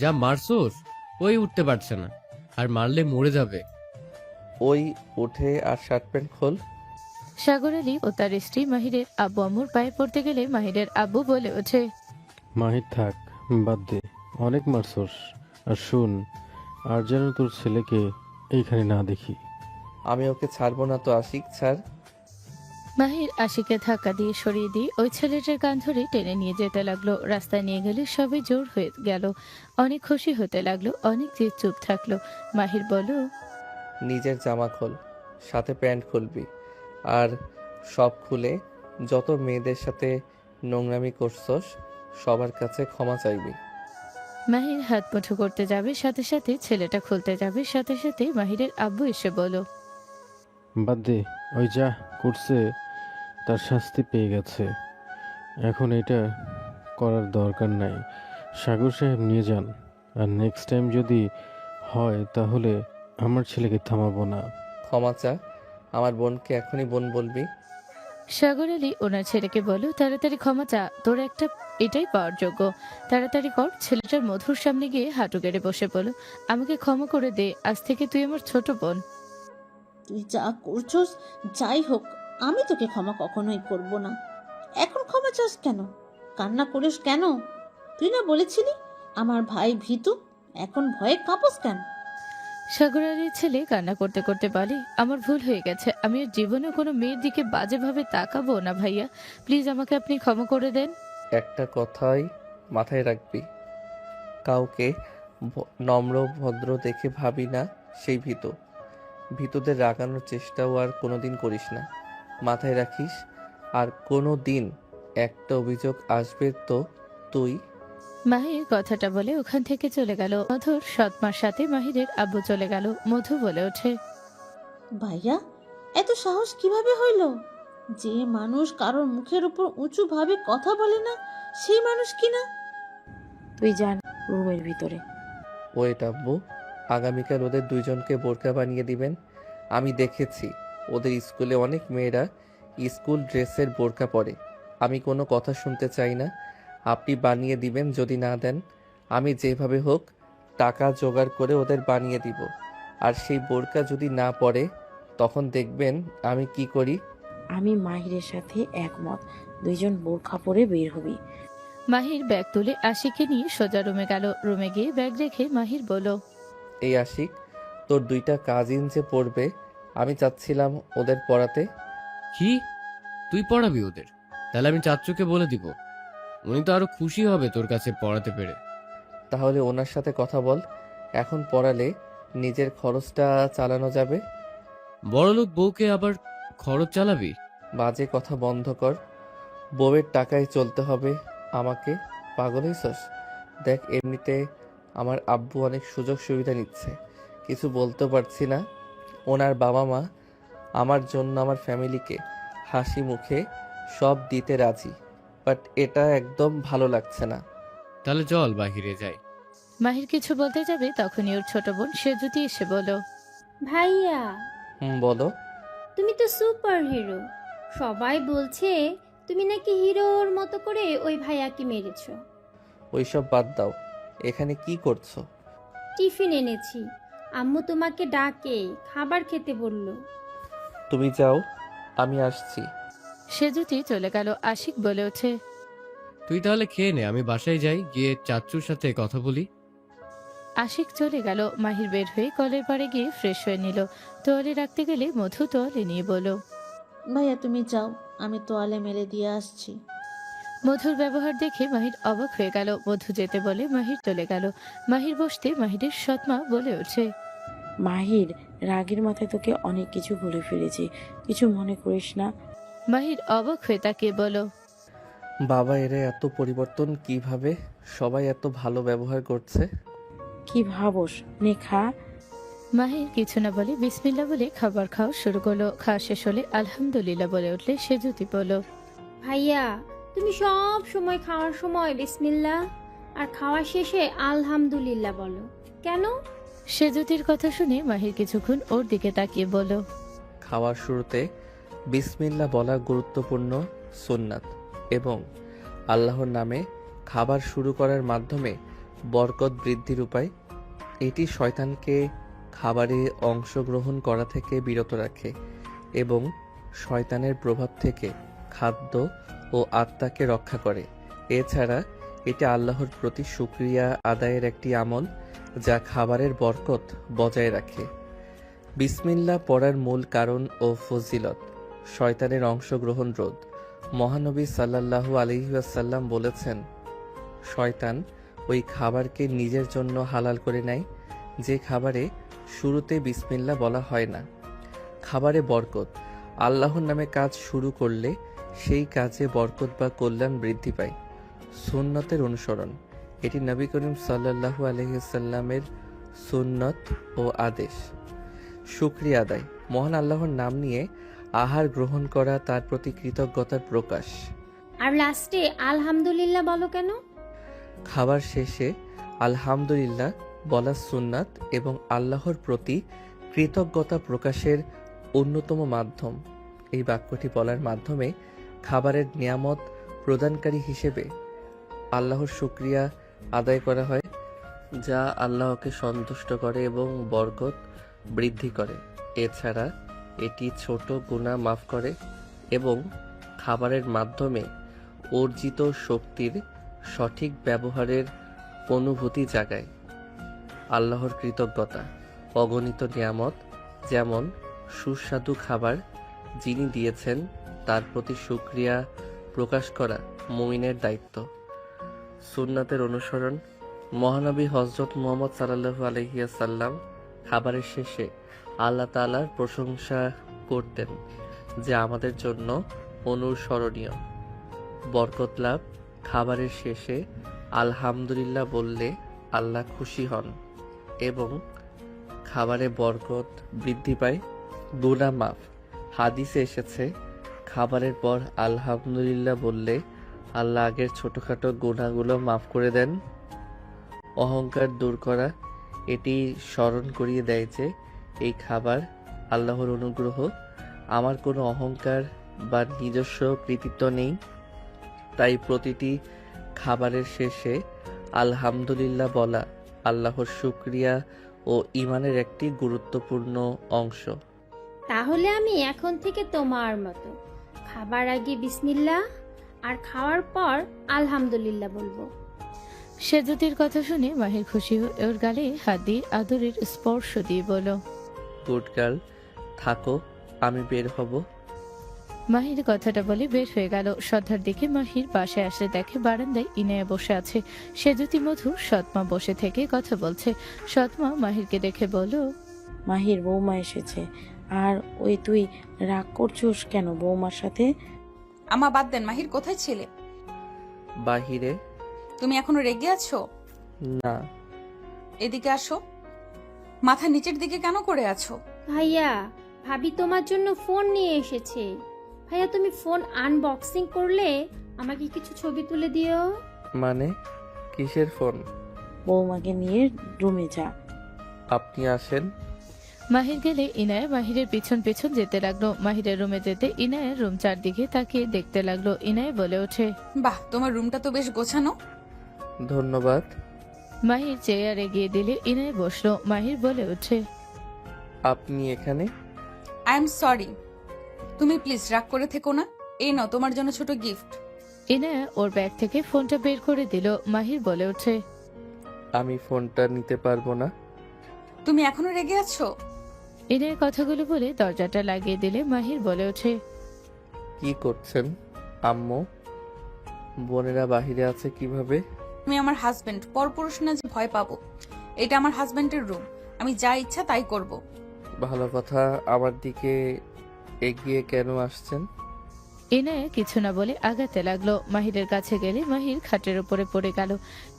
যা মারছোস ওই উঠতে পারছে না, আর মারলে মরে যাবে। ওই উঠে আর শার্ট প্যান্ট খোল। সাগর আলী ও তার স্ত্রী মাহিরের আব্বু আম্মুর পায়ে পড়তে গেলে মাহিরের আব্বু বলে ওঠে, মাহির থাক, বাদ দে, অনেক মারছস। আর শুন, আর যেন তোর ছেলেকে এইখানে না দেখি। আমি ওকে ছাড়বো না তো আশিক, ছাড়। মাহির আশিকে ধাক্কা দিয়ে সরিয়ে দিয়ে ওই ছেলেটার কান ধরে টেনে নিয়ে যেতে লাগলো। রাস্তায় নিয়ে গেলে সবাই জোর হয়ে গেল, অনেক খুশি হতে লাগলো, অনেক যে চুপ থাকলো। মাহির বলল, নিজের জামা খোল, সাথে প্যান্ট খুলবি, আর সব খুলে যত মেয়েদের সাথে নোংরামি করছস সবার কাছে ক্ষমা চাইবি। মাহির হাত মুঠো করতে যাবে, সাথে সাথে ছেলেটা খুলতে যাবে, সাথে সাথে মাহিরের আব্বু এসে বলল, বাদ দে, ওই যা করছে তার শাস্তি পেয়ে গেছে, এখন এটা করার দরকার নাই। সাগর সাহেব নিয়ে যান, আর নেক্সট টাইম যদি হয় তাহলে আমার ছেলেকে থামাবো না। ক্ষমা চা, আমার বোনকে এখনই বোন বলবি। সাগর আলী ওনার ছেলেকে বলল, তাড়াতাড়ি ক্ষমা চা, তোর একটা এটাই পাওয়ার যোগ্য, তাড়াতাড়ি কর। ছেলেটার মধুর সামনে গিয়ে হাঁটু গেড়ে বসে বলল, আমাকে ক্ষমা করে দে, আজ থেকে তুই আমার ছোট বোন। তুই যা করছস যাই হোক, আমি তোকে ক্ষমা কখনোই করব না। এখন ক্ষমা চাস কেন? কান্না করিস কেন? তুই না বলেছিলি আমার ভাই ভীতু, এখন ভয়ে কাঁপস কেন? সাগর আলীর ছেলে কান্না করতে করতে বলে, আমার ভুল হয়ে গেছে, আমি আর জীবনে কোনো মেয়ের দিকে বাজেভাবে তাকাবো না ভাইয়া, প্লিজ আমাকে আপনি ক্ষমা করে দেন। একটা কথাই মাথায় রাখবি, কাউকে নম্র ভদ্র দেখে ভাবি না সেই ভীতুদের রাগানোর চেষ্টাও আর কোনোদিন করিস না, মাথায় রাখিস। আর কোনো দিন একটা অভিযোগ আসবে তো তুই। মাহির কথাটা বলে ওখান থেকে চলে গেল। মধুর সৎমার সাথে মাহিরের আব্বু চলে গেল। মধু বলে ওঠে, ভাইয়া এত সাহস কিভাবে হইল? যে মানুষ কারোর মুখের উপর উঁচু ভাবে কথা বলে না, সেই মানুষ কিনা? তুই যান রুমের ভিতরে। ওয়েট আব্বু, আগামীকাল ওদের দুইজনকে বোরকা বানিয়ে দিবেন। আমি দেখেছি ওদের স্কুলে অনেক মেয়েরা স্কুল ড্রেসের বোরকা পরে। আমি কোনো কথা শুনতে চাই না, আপনি বানিয়ে দিবেন। যদি না দেন আমি যেভাবে হোক টাকা জোগাড় করে ওদের বানিয়ে দিব। আর সেই বোরকা যদি না পরে তখন দেখবেন আমি কি করি। আমি মাহিরের সাথে একমত, দুইজন বোরখা পরে বের হবি। মাহির ব্যাগ তুলে আশিকে নিয়ে সোজা রুমে গেল। রুমে গিয়ে ব্যাগ রেখে মাহির বলল, এই আশিক, তোর 2টা কাজিন যে পড়বে, আমি চাচ্ছিলাম ওদের পড়াতে। কি, তুই পড়াবি ওদের? তাহলে আমি চাচ্চুকে বলে দিব, উনি তো আরো খুশি হবে তোর কাছে পড়াতে পেরে। তাহলে ওনার সাথে কথা বল, এখন পড়ালে নিজের খরচটা চালানো যাবে। বড়লোক বউকে আবার খরচ চালাবি? বাজে কথা বন্ধ কর। বউয়ের টাকায় চলতে হবে আমাকে? পাগল হইছস? দেখ, এমনিতে আমার আব্বু অনেক সুযোগ সুবিধা নিচ্ছে, কিছু বলতে পারছি না। ওনার বাবা মা আমার জন্য আমার ফ্যামিলিকে হাসি মুখে সব দিতে রাজি, বাট এটা একদম ভালো লাগছে না। তাহলে চল বাহিরে যাই। মাহির কিছু বলতে যাবে তখনই ওর ছোট বোন সেজুতি এসে বলল, ভাইয়া, বলো। তুমি তো সুপার হিরো। সবাই বলছে তুমি নাকি হিরোর মতো করে ওই ভাইয়াকে মেরেছো। ওইসব বাদ দাও, এখানে কি করছো? টিফিন এনেছি, আম্মু তোমাকে ডাকে, খাবার খেতে বলল। তুমি যাও, আমি আসছি। সেজুতি চলে গেল। আশিক বলে ওঠে, তুই তাহলে খেয়ে নে, আমি বাসায় যাই, গিয়ে চাচ্চুর সাথে কথা বলি। আশিক চলে গেল। মাহির বের হয়ে কলের পাড়ে গিয়ে ফ্রেশ হয়ে নিল। তোয়ালে রাখতে গেলে মধু তোয়ালে নিয়ে বলল, ভাইয়া তুমি যাও, আমি তোয়ালে মেলে দিয়ে আসছি। মধুর ব্যবহার দেখে মাহির অবাক হয়ে গেল। মধু যেতে বলে মাহির চলে গেল। মাহির বসতে মাহিরের সৎমা বলে ওঠে, মাহির, রাগের মাথায় তোকে অনেক কিছু বলে ফেলেছি, কিছু মনে করিস না। মাহির অবাক হয়ে তাকিয়ে বলল, বাবা, এরা এত পরিবর্তন কিভাবে? সবাই এত ভালো ব্যবহার করছে। কি ভাবস? নে খা। মাহির কিছু না বলে বিসমিল্লাহ বলে খাবার খাওয়া শুরু করলো। খাওয়া শেষ হলে আলহামদুলিল্লাহ বলে উঠলে সেজুতি বলল, ভাইয়া, তুমি সব সময় খাওয়ার সময় বিসমিল্লাহ আর খাওয়া শেষে আলহামদুলিল্লাহ বলো কেন? সেজুতির কথা শুনে মাহির কিছুক্ষণ ওর দিকে তাকিয়ে বলল, খাওয়ার শুরুতে বিসমিল্লাহ বলা গুরুত্বপূর্ণ সুন্নাত, এবং আল্লাহর নামে খাবার শুরু করার মাধ্যমে বরকত বৃদ্ধির উপায়। এটি শয়তানকে খাবারে অংশগ্রহণ করা থেকে বিরত রাখে এবং শয়তানের প্রভাব থেকে খাদ্য ও আত্মাকে রক্ষা করে। এছাড়া এটি আল্লাহর প্রতি শুকরিয়া আদায়ের একটি আমল, যা খাবারের বরকত বজায় রাখে। বিসমিল্লাহ পড়ার মূল কারণ ও ফজিলত: শয়তানের অংশগ্রহণ রোধ। মহানবী সাল্লাল্লাহু আলাইহি ওয়াসাল্লাম বলেছেন, শয়তান ওই খাবারকে নিজের জন্য হালাল করে নেয় যে খাবারে শুরুতে বিসমিল্লাহ বলা হয় না। খাবারে বরকত: আল্লাহর নামে কাজ শুরু করলে সেই কাজে বরকত বা কল্যাণ বৃদ্ধি পায়। সুন্নতের অনুসরণ: এটি নবী করিম সাল্লাল্লাহু আলাইহি ওয়াসাল্লামের সুন্নত ও আদেশ। শুকরিয়া আদায়: মহান আল্লাহর নাম নিয়ে আহার গ্রহণ করা তার প্রতি কৃতজ্ঞতার প্রকাশ। আর লাস্টে আলহামদুলিল্লাহ বলো কেন? খাবার শেষে আলহামদুলিল্লাহ বলা সুন্নাত এবং আল্লাহর প্রতি কৃতজ্ঞতা প্রকাশের অন্যতম মাধ্যম। এই বাক্যটি বলার মাধ্যমে খাবারের নিয়ামত প্রদানকারী হিসেবে আল্লাহর শুকরিয়া আদায় করা হয়, যা আল্লাহকে সন্তুষ্ট করে এবং বরকত বৃদ্ধি করে। এছাড়া এটি ছোট গুনাহ মাফ করে এবং খাবারের মাধ্যমে অর্জিত শক্তির সঠিক ব্যবহারের অনুভূতি জাগায়। আল্লাহর কৃতজ্ঞতা: অগণিত নিয়ামত যেমন সুস্বাদু খাবার যিনি দিয়েছেন তার প্রতি শুকরিয়া প্রকাশ করা মুমিনের দায়িত্ব। সুন্নাতের অনুসরণ: মহানবী হযরত মুহাম্মদ সাল্লাল্লাহু আলাইহি ওয়াসাল্লাম খাবারের শেষে আল্লাহ তাআলার প্রশংসা করতেন, যা আমাদের জন্য অনুসরণীয়। বরকত লাভ: খাবারের শেষে আলহামদুলিল্লাহ বললে আল্লাহ খুশি হন এবং খাবারে বরকত বৃদ্ধি পায়। গুনাহ মাফ: হাদিসে এসেছে, খাবারের পর আলহামদুলিল্লাহ বললে আল্লাহ আগের ছোটখাটো গুনাহগুলো মাফ করে দেন। অহংকার দূর করা: এটি স্মরণ করিয়ে দেয় যে এই খাবার আল্লাহর অনুগ্রহ, আমার কোনো অহংকার বা নিজস্ব কৃতিত্ব নেই। তাই প্রতিটি খাবারের শেষে আলহামদুলিল্লাহ বলা আল্লাহর শুকরিয়া ও ঈমানের একটি গুরুত্বপূর্ণ অংশ। তাহলে আমি এখন থেকে তোমার মতো খাবার আগে বিসমিল্লাহ আর খাওয়ার পর আলহামদুলিল্লাহ বলবো। সেজুতির কথা শুনে মাহির খুশি হয়ে ওর গালে হাত দিয়ে আদরের স্পর্শ দিয়ে বলল, গুড গার্ল, থাকো, আমি বের হব। মাহির কথাটা বলে বের হয়ে গেল। সন্ধ্যার দিকে মাহির বাসায় আসে দেখে বারান্দায় ইনায়া বসে আছে। সেজুতি মধু সৎমা বসে থেকে কথা বলছে। সৎমা মাহিরকে দেখে বলল, মাহির বৌমা এসেছে। আর ওই তুই রাগ করছিস কেন বৌমার সাথে? আমা বাদ দেন, মাহির কোথায় ছিলে? বাহিরে। তুমি এখনো রেগে আছো? না। এদিকে আসো। মাথা নিচের দিকে কেন করে আছো? ভাইয়া, ভাবি তোমার জন্য ফোন নিয়ে এসেছে। ভাইয়া, তুমি ফোন আনবক্সিং করলে আমাকে কিছু ছবি তুলে দিও। মানে কিসের ফোন? বৌমাকে নিয়ে রুমে যা। আপনি আসেন। মাহির গেলে ইনায়া মাহিরের পিছন পিছন যেতে লাগলো। মাহিরের রুমে যেতে ইনায়ের রুম চারদিকে তাকিয়ে দেখতে লাগলো। ইনায়া বলে ওঠে, বাহ, তোমার রুমটা তো বেশ গোছানো। ধন্যবাদ। মাহির চেয়ার এগিয়ে দিলে ইনায়া বসলো। মাহির বলে ওঠে, আপনি এখানে? আই এম সরি, তুমি প্লিজ রাগ করে থেকো না। এই নাও তোমার জন্য ছোট গিফট। ইনায়া ওর ব্যাগ থেকে ফোনটা বের করে দিল। মাহির বলে ওঠে, আমি ফোনটা নিতে পারবো না। তুমি এখনো রেগে আছো? ইনায়ের কথাগুলো বলে দরজাটা লাগিয়ে দিলে মাহির বলে ওঠে, কি করছেন আম্মু? বোনেরা বাহিরে আছে কিভাবে? তুমি আমার হাজবেন্ড, পরপুরুষ না যে ভয় পাবো। এটা আমার হাজবেন্ডের রুম, আমি যা ইচ্ছা তাই করব। ভালো কথা, আমার দিকে এগিয়ে কেন আসছেন? ইনায়া কিছু না বলে আগাতে লাগলো। মাহিরের কাছে গেলে মাহির খাটের উপরে পড়ে গেল।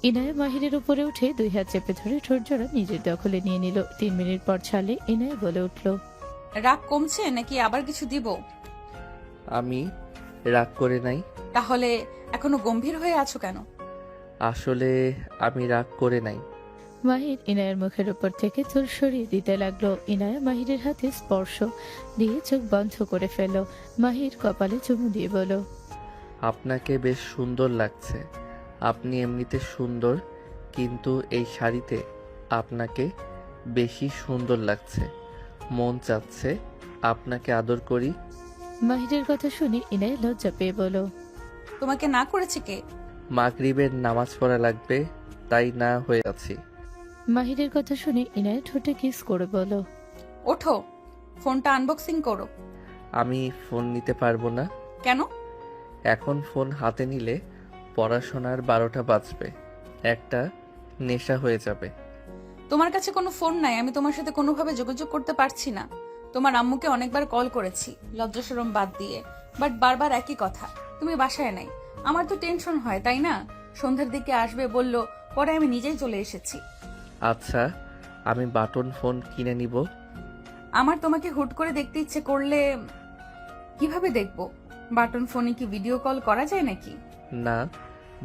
ইনায়া মাহিরের উপরে উঠে দুই হাত চেপে ধরে ঠোঁট জোড়া নিজের দখলে নিয়ে নিল। 3 মিনিট পর ছাড়লে ইনায়া বলে উঠল, রাগ কমছে নাকি আবার কিছু দিব? আমি রাগ করে নাই। তাহলে এখনো গম্ভীর হয়ে আছো কেন? আসলে আমি রাগ করে নাই। মাহির ইনায়ের মুখের উপর থেকে চুল সরিয়ে দিতে লাগলো। ইনায়া মাহিরের হাতে স্পর্শ দিয়ে চোখ বন্ধ করে ফেলল। মাহির কপালে চুমু দিয়ে বলল, আপনাকে বেশ সুন্দর লাগছে। আপনি এমনিতে সুন্দর, কিন্তু এই শাড়িতে আপনাকে বেশি সুন্দর লাগছে। মন চাচ্ছে আপনাকে আদর করি। মাহিরের কথা শুনে ইনায়া লজ্জা পেয়ে বলল, তোমাকে না করেছে কে? মাগরিবের নামাজ পড়া লাগবে, তাই না হয়ে আছি। মাহিরের কথা শুনে ইনায়া ঠোঁটে কিস করে বলল, ওঠো, ফোনটা আনবক্সিং করো। আমি ফোন নিতে পারবো না। কেন? এখন ফোন হাতে নিলে পড়াশোনার 12টা বাজবে, একটা নেশা হয়ে যাবে। তোমার কাছে কোনো ফোন নাই, আমি তোমার সাথে কোনোভাবে যোগাযোগ করতে পারছি না। তোমার আম্মুকে অনেকবার কল করেছি লজ্জা শরম বাদ দিয়ে, বাট বারবার একই কথা, তুমি বাসায় নাই। আমার তো টেনশন হয়, তাই না? সন্ধ্যার দিকে আসবে বললো, পরে আমি নিজেই চলে এসেছি। আচ্ছা, আমি বাটন ফোন কিনে নিব। আমার তোমাকে হুট করে দেখতে ইচ্ছে করলে কিভাবে দেখবো? বাটন ফোনে কি ভিডিও কল করা যায় নাকি? না,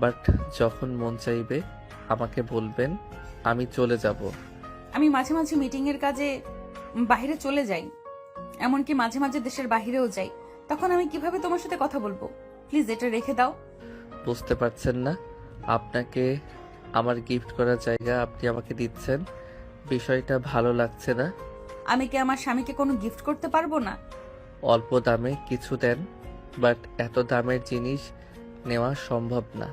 বাট যখন মন চাইবে আমাকে বলবেন, আমি চলে যাব। আমি মাঝে মাঝে মিটিং এর কাজে বাইরে চলে যাই, এমনকি মাঝে মাঝে দেশের বাইরেও যাই। তখন আমি কিভাবে তোমার সাথে কথা বলবো? প্লিজ এটা রেখে দাও। বুঝতে পারছেন না? আপনাকে আমার গিফট করার জায়গা আপনি আমাকে দিচ্ছেন, বিষয়টা ভালো লাগছে না। আমি কি আমার স্বামীকে কোনো গিফট করতে পারবো না? অল্প দামে কিছু দেন, বাট এত দামের জিনিস নেওয়া সম্ভব না।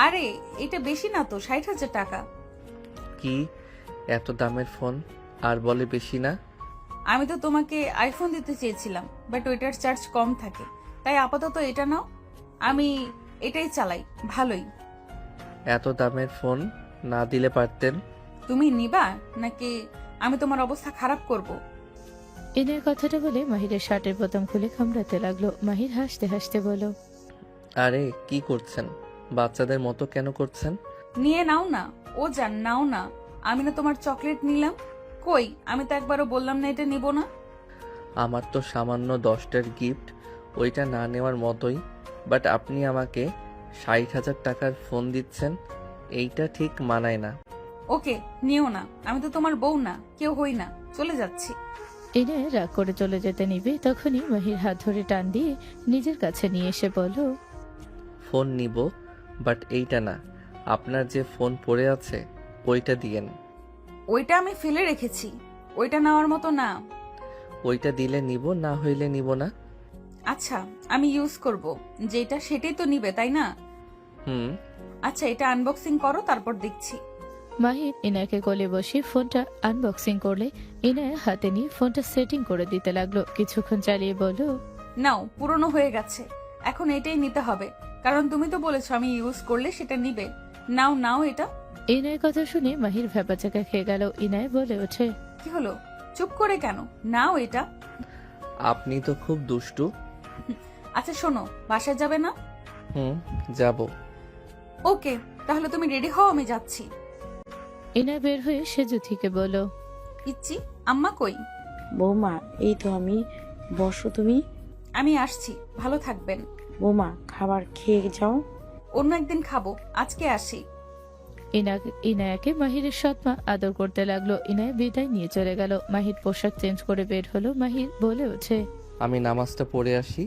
আরে এটা বেশি না তো, 60,000 টাকা। কি এত দামের ফোন আর বলে বেশি না? আমি তো তোমাকে আইফোন দিতে চেয়েছিলাম, বাট ওইটার চার্জ কম থাকে, তাই আপাতত এটা নাও। আমি এটাই চালাই, ভালোই। এত দামের ফোন না দিলে পারতেন। তুমি নিবা নাকি আমি তোমার অবস্থা খারাপ করব? ইনায়ের কথাটা বলে মাহিরের শার্টের বোতাম খুলে কামড়াতে লাগলো। মাহির হাসতে হাসতে বলল, আরে কি করছেন? বাচ্চাদের মতো কেন করছেন? নিয়ে নাও না। ও জান, নাও না। আমি না তোমার চকলেট নিলাম? কই, আমি তো একবারও বললাম না এটা নিব না। আমার তো সামান্য 10টার গিফট, ওইটা না নেওয়ার মতোই, বাট আপনি আমাকে 60,000 টাকার ফোন দিচ্ছেন, এইটা ঠিক মানায় না। ওকে, নিও না। আমি তো তোমার বউ না, কেউ হই না। চলে যাচ্ছি। ইনায়া রাগ করে চলে যেতে নিবে, তখনই মাহির হাত ধরে টান দিয়ে নিজের কাছে নিয়ে এসে বলল, ফোন নিব, বাট এইটা না। আপনার যে ফোন পড়ে আছে ওইটা দিয়েন। ওইটা আমি ফেলে রেখেছি, ওইটা নেওয়ার মতো না। ওইটা দিলে নিব, না হইলে নিব না। আচ্ছা, আমি ইউজ করব, যেটা সেটাই তো নিবে, তাই না? হুম। আচ্ছা, এটা আনবক্সিং করো, তারপর দেখছি। মাহির ইনায়াকে কোলে বসিয়ে ফোনটা আনবক্সিং করলে ইনায়া হাতে নিয়ে ফোনটা সেটিং করে দিতে লাগলো। কিছুক্ষণ চালিয়ে বলল, নাও, পুরনো হয়ে গেছে, এখন এটাই নিতে হবে, কারণ তুমি তো বলেছো আমি ইউজ করলে সেটা নিবে। নাও নাও এটা। ইনায়ের কথা শুনে মাহির ভ্যাপাচাকা খেয়ে গেল। ইনায় বলে ওঠে, কি হলো, চুপ করে কেন? নাও এটা। আপনি তো খুব দুষ্টু। আচ্ছা শোনো, বাসায় যাবে না? হুম, যাব। ওকে, তাহলে তুমি রেডি হও, আমি যাচ্ছি। ইনায় বের হয়ে সেজু থেকে বলল, ইচ্ছি, আম্মা কই? বৌমা, এই তো আমি। বসো তুমি। আমি আসছি, ভালো থাকবেন। বৌমা, খাবার খেয়ে যাও। অন্য একদিন খাবো, আজকে আসি। ইনায়াকে মাহিরের সৎমা আদর করতে লাগলো। ইনায়া বিদায় নিয়ে চলে গেল। মাহির পোশাক চেঞ্জ করে বের হলো। মাহির বলে ওঠে, আমি নামাজটা পড়ে আসি।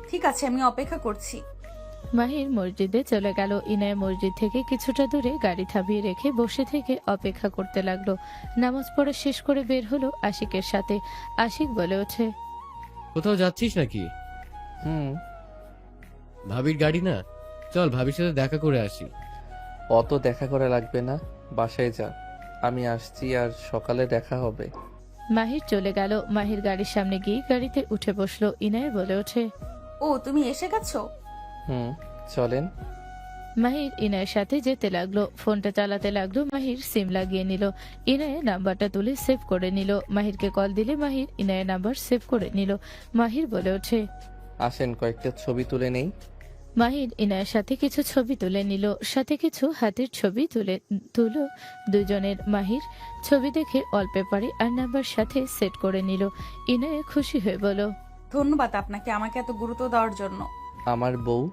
ঠিক আছে, আমি অপেক্ষা করছি। মাহির মসজিদে চলে গেল। ইনায়া মসজিদ থেকে কিছুটা দূরে গাড়ি থামিয়ে রেখে বসে থেকে অপেক্ষা করতে লাগলো। নামাজ পড়া শেষ করে বের হলো আশিকের সাথে। আশিক বলে ওঠে, কোথাও যাচ্ছিস নাকি? হুম। ভাবির গাড়ি না, চল ভাবির সাথে দেখা করে আসি। অত দেখা করা লাগবে না, বাসায় যা, আমি আসছি, আর সকালে দেখা হবে। মাহির চলে গেল। মাহির গাড়ির সামনে গিয়ে গাড়িতে উঠে বসলো। ইনায়া বলে ওঠে, ও, তুমি এসে গেছো? হুম, চলেন। মাহির ইনায়ের সাথে যেতে লাগলো। ফোনটা চালাতে লাগলো। মাহির সিম লাগিয়ে নিল। ইনায়ের নাম্বারটা তুলে সেভ করে নিল। মাহিরকে কল দিলে মাহির ইনায়ের নাম্বার সেভ করে নিল। মাহির বলে ওঠে, আসেন কয়েকটা ছবি তুলে নেই। মাহির ইনায়ের সাথে কিছু ছবি তুলে নিল, সাথে কিছু হাতের ছবি তুলো দুজনের। মাহির ছবি দেখে ওয়ালপেপারে আর নাম্বার সাথে সেট করে নিল। ইনায়ে খুশি হয়ে বলল, ধন্যবাদ আপনাকে আমাকে এত গুরুত্ব দেওয়ার জন্য। আমার বউ,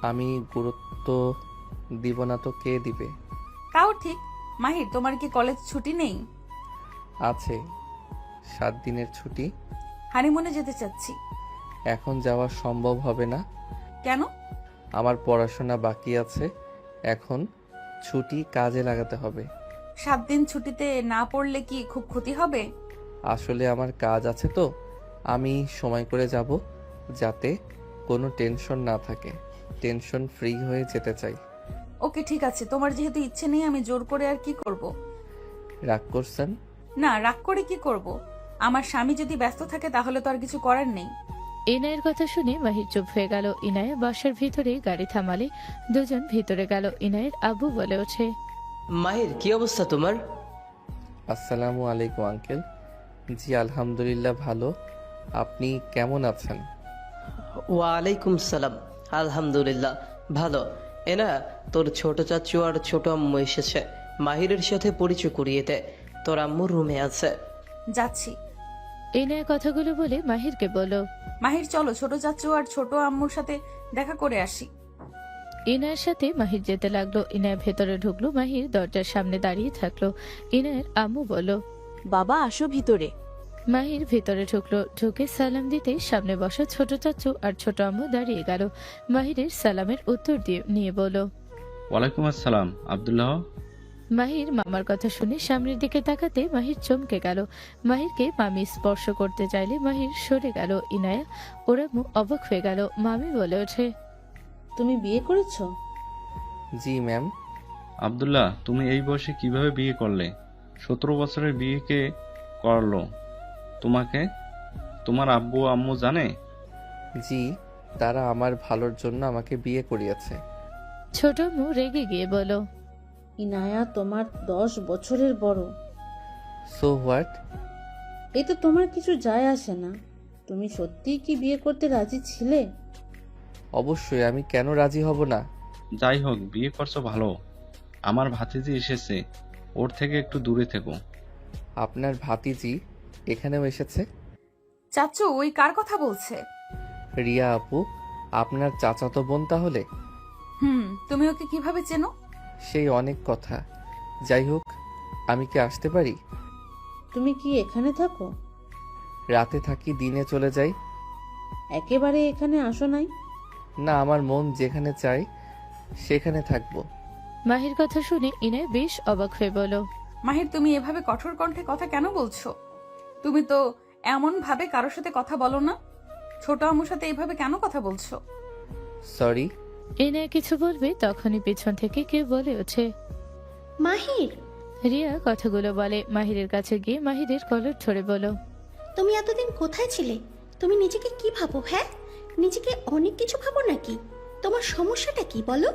আমি গুরুত্ব দিব না তো কে দিবে? তাও ঠিক। মাহির, তোমার কি কলেজ ছুটি নেই? আছে, 7 দিনের ছুটি। হানিমুনে যেতে চাচ্ছি। এখন যাওয়া সম্ভব হবে না। কেন? আমার পড়াশোনা বাকি আছে, এখন ছুটি কাজে লাগাতে হবে। 7 দিন ছুটিতে না পড়লে কি খুব ক্ষতি হবে? আসলে আমার কাজ আছে তো, আমি সময় করে যাব, যাতে কোনো টেনশন না থাকে। টেনশন ফ্রি হয়ে যেতে চাই। ওকে, ঠিক আছে, তোমার যেহেতু ইচ্ছে নেই, আমি জোর করে আর কি করব? রাগ করছেন? না, রাগ করে কি করব? আমার স্বামী যদি ব্যস্ত থাকে তাহলে তো আর কিছু করার নেই। ইনায়ের কথা শুনে মাহির চুপ হয়ে গেল। ইনায়া বাসার ভিতরে গাড়ি থামালে দুজন ভিতরে গেল। ইনায়ের আব্বু বলে ওঠে, মাহির, কি অবস্থা তোমার? আসসালামু আলাইকুম আঙ্কেল। জি আলহামদুলিল্লাহ ভালো, আপনি কেমন আছেন? ওয়ালাইকুম সালাম। আলহামদুলিল্লাহ ভালো। এনা, তোর ছোট চাচু আর ছোট আম্মু এসেছে, মাহিরের সাথে পরিচয় করিয়ে দে। তোর আম্মু রুমে আছে। যাচ্ছি। ইনায়া কথাগুলো বলে মাহিরকে বলল, মাহির, চলো ছোট চাচু আর ছোট আম্মুর সাথে দেখা করে আসি। ইনায়ের সাথে মাহির যেতে লাগলো। ইনায়া ভেতরে ঢুকলো। মাহির দরজার সামনে দাঁড়িয়ে থাকলো। ইনায়ের আম্মু বলল, বাবা আসো ভিতরে। মাহির ভেতরে ঢুকলো। ঢুকে সালাম দিতে সামনে বসা ছোট চাচু আর ছোট আম্মু দাঁড়িয়ে গেল। মাহিরের সালামের উত্তর নিয়ে বলল, ওয়ালাইকুম আসসালাম আব্দুল্লাহ। মাহির মামার কথা শুনে সামনের দিকে তাকাতে মাহির চমকে গেল। মাহিরকে মামি স্পর্শ করতে চাইলে মাহির সরে গেল। ইনায়া ওরা অবাক হয়ে গেল। মামি বলে ওঠে, তুমি বিয়ে করেছো? জি ম্যাম। আব্দুল্লাহ, তুমি এই বয়সে কিভাবে বিয়ে করলে? 17 বছরের বিয়ে কে করলো তোমাকে? তোমার আব্বু আম্মু জানে? জি, তারা আমার ভালোর জন্য আমাকে বিয়ে করিয়েছে। ছোট আম্মু রেগে গিয়ে বলো, ইনায়া তোমার 10 বছরের বড়। So what? এতে তোমার কিছু যায় আসে না। তুমি সত্যিই কি বিয়ে করতে রাজি ছিলে? অবশ্যই, আমি কেন রাজি হব না? যাই হোক, বিয়ে করছো ভালো। আমার ভাতিজি এসেছে, ওর থেকে একটু দূরে থেকো। আপনার ভাতিজি এখানেও এসেছে? চাচু, ওই কার কথা বলছে? রিয়া আপু, আপনার চাচাতো বোন তাহলে? তুমি ওকে কিভাবে চেনো? সেই অনেক কথা। যাই হোক, আমি কি আসতে পারি? তুমি কি এখানে থাকো? রাতে থাকি, দিনে চলে যাই। একেবারে এখানে আসো নাই? না, আমার মন যেখানে চায় সেখানে থাকবো। মাহির কথা শুনে ইনায় বেশ অবাক হয়ে বলো, মাহির, তুমি এভাবে কঠোর কণ্ঠে কথা কেন বলছো? তুমি তো এমন ভাবে কারোর সাথে কথা বলো না। ছোট আম্মুর সাথে এইভাবে কেন কথা বলছো? সরি, ইনায়া কিছু বলবে তখনই পিছন থেকে কেউ বলে ওঠে, মাহির, রিয়া কথাগুলো বলে মাহিরের কাছে গিয়ে মাহিরের কলার ধরে বলো, তুমি এতদিন কোথায় ছিলে? তুমি নিজেকে কি ভাবো? হ্যাঁ, নিজেকে অনেক কিছু ভাবো নাকি? তোমার সমস্যাটা কি বলো?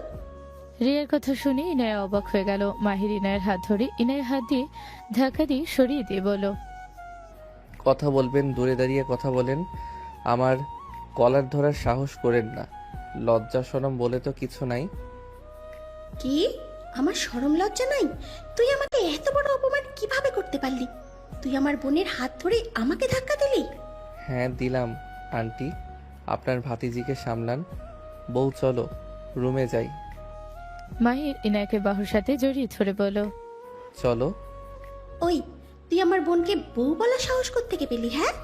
রিয়ার কথা শুনে ইনায়া অবাক হয়ে গেল। মাহির ইনায়ের হাত ধরে ইনায়ের হাত দিয়ে ধাক্কা দিয়ে সরিয়ে দিয়ে বলো, কথা বলবেন দূরে দাঁড়িয়ে কথা বলেন, আমার কলার ধরার সাহস করেন না। লজ্জা শরম বলে তো কিছু নাই। কি? আমার শরম লজ্জা নাই? তুই আমাকে এত বড় অপমান কিভাবে করতে পারলি? তুই আমার বোনের হাত ধরে আমাকে ধাক্কা দিলি? হ্যাঁ দিলাম আন্টি, আপনার ভাতিজিকে সামলান। বউ চলো রুমে যাই। মাহির ইনায়াকে বাহুর সাথে জড়িয়ে ধরে বলো, চলো। ওই, তুই আমার বোনকে বউ বলা সাহস কোত্থেকে পেলি? হ্যাঁ,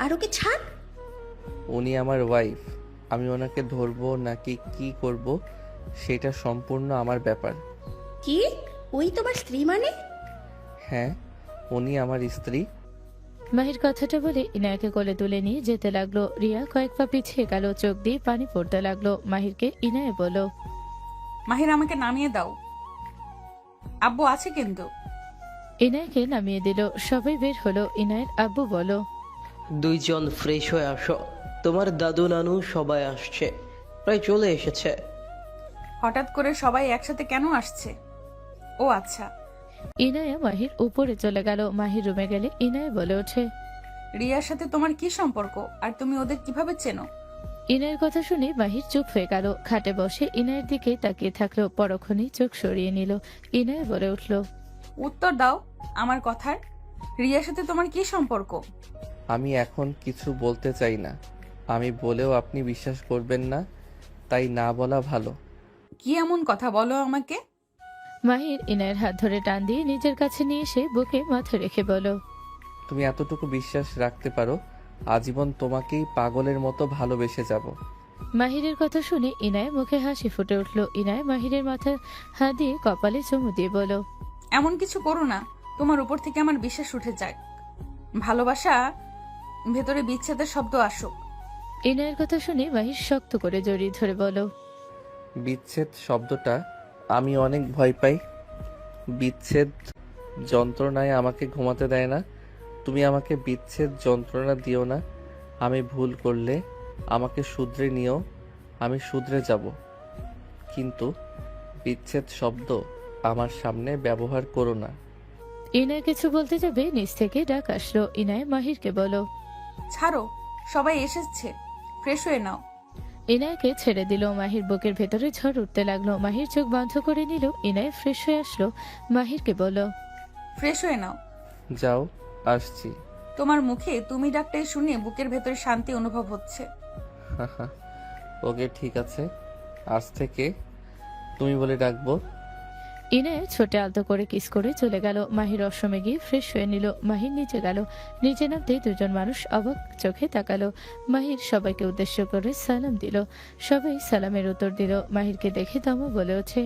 আর ওকে ছাড়। উনি আমার ওয়াইফ, আমি ওনাকে ধরবো নাকি কি করব সেটা সম্পূর্ণ আমার ব্যাপার। কি? ওই তোমার স্ত্রী মানে? হ্যাঁ, উনি আমার স্ত্রী। মাহির কথাটা বলে ইনায়াকে কোলে তুলে নিয়ে যেতে লাগলো। রিয়া কয়েক পা পিছিয়ে গেল, চোখ দিয়ে পানি পড়তে লাগলো। মাহিরকে ইনায়া বলো, মাহির আমাকে নামিয়ে দাও, আব্বু আছে কিন্তু। ইনায়াকে নামিয়ে দিল। সবাই বের হলো। ইনায়ের আব্বু বলো, দুইজন ফ্রেশ হয়ে আসো, তোমার দাদু নানু সবাই আসছে, প্রায় চলে এসেছে। হঠাৎ করে সবাই একসাথে কেন আসছে? ও আচ্ছা। ইনায়া মাহির উপরে চলে গেল। মাহির রুমে গেলে ইনায়া বলে ওঠে, রিয়ার সাথে তোমার কি সম্পর্ক আর তুমি ওদের কিভাবে চেনো? ইনায়ের কথা শুনে মাহির চুপ হয়ে গেল। খাটে বসে ইনায়ের দিকে তাকিয়ে থাকলো। পরক্ষণেই চোখ সরিয়ে নিল। ইনায়া বলে উঠল, উত্তর দাও আমার কথার। রিয়ার সাথে তোমার কি সম্পর্ক? আমি এখন কিছু বলতে চাই না, আমি বলেও আপনি বিশ্বাস করবেন না, তাই না বলা ভালো। কি এমন কথা বলো আমাকে? মাহির ইনায়ের হাত ধরে টান দিয়ে নিজের কাছে নিয়ে এসে বুকে মাথা রেখে বলো, তুমি এতটুকু বিশ্বাস রাখতে পারো, আজীবন তোমাকেই পাগলের মতো ভালোবেসে যাব। মাহিরের কথা শুনে ইনায় মুখে হাসি ফুটে উঠল। ইনায় মাহিরের মাথা হাত দিয়ে কপালে চুমু দিয়ে বলো, এমন কিছু করো না, তোমার উপর থেকে আমার বিশ্বাস উঠে যাক। ভালোবাসা ভেতরে বিচ্ছেদের শব্দ আসুক। ইনায়ের কথা শুনে মাহির শক্ত করে জড়িয়ে ধরে বলো, বিচ্ছেদ শব্দটা আমি অনেক ভয় পাই। বিচ্ছেদ যন্ত্রণায় আমাকে ঘুমাতে দেয় না। তুমি আমাকে বিচ্ছেদ যন্ত্রণা দিও না। আমি ভুল করলে আমাকে শুধরে নিও, আমি শুধরে যাব, কিন্তু বিচ্ছেদ শব্দ আমার সামনে ব্যবহার করো না। ইনায় কিছু বলতে যাবে নিচ থেকে ডাক আসলো। ইনায় মাহিরকে বলো, ছাড়ো, সবাই এসেছে, ফ্রেশ হয়ে নাও। ইনায়কে ছেড়ে দিল। মাহির বুকের ভেতরে ঝড় উঠতে লাগলো। মাহির চোখ বন্ধ করে নিল। ইনায় ফ্রেশ হয়ে আসলো। মাহিরকে বলো, ফ্রেশ হয়ে নাও। যাও, আসছি। তোমার মুখে তুমি ডাকটাই শুনে বুকের ভেতরে শান্তি অনুভব হচ্ছে। ওকে ঠিক আছে, আজ থেকে তুমি বলে ডাকবো। ইনায় ছোটে আলতো করে কিস করে চলে গেল। মাহির অসমে গিয়ে ফ্রেশ হয়ে নিল। মাহির নিচে গেল। নিচে নামতে দুজন মানুষ অবাক চোখে তাকালো। মাহির সবাইকে উদ্দেশ্য করে সালাম দিল। সবাই সালামের উত্তর দিল। মাহিরকে দেখে তমু বলে ওঠে,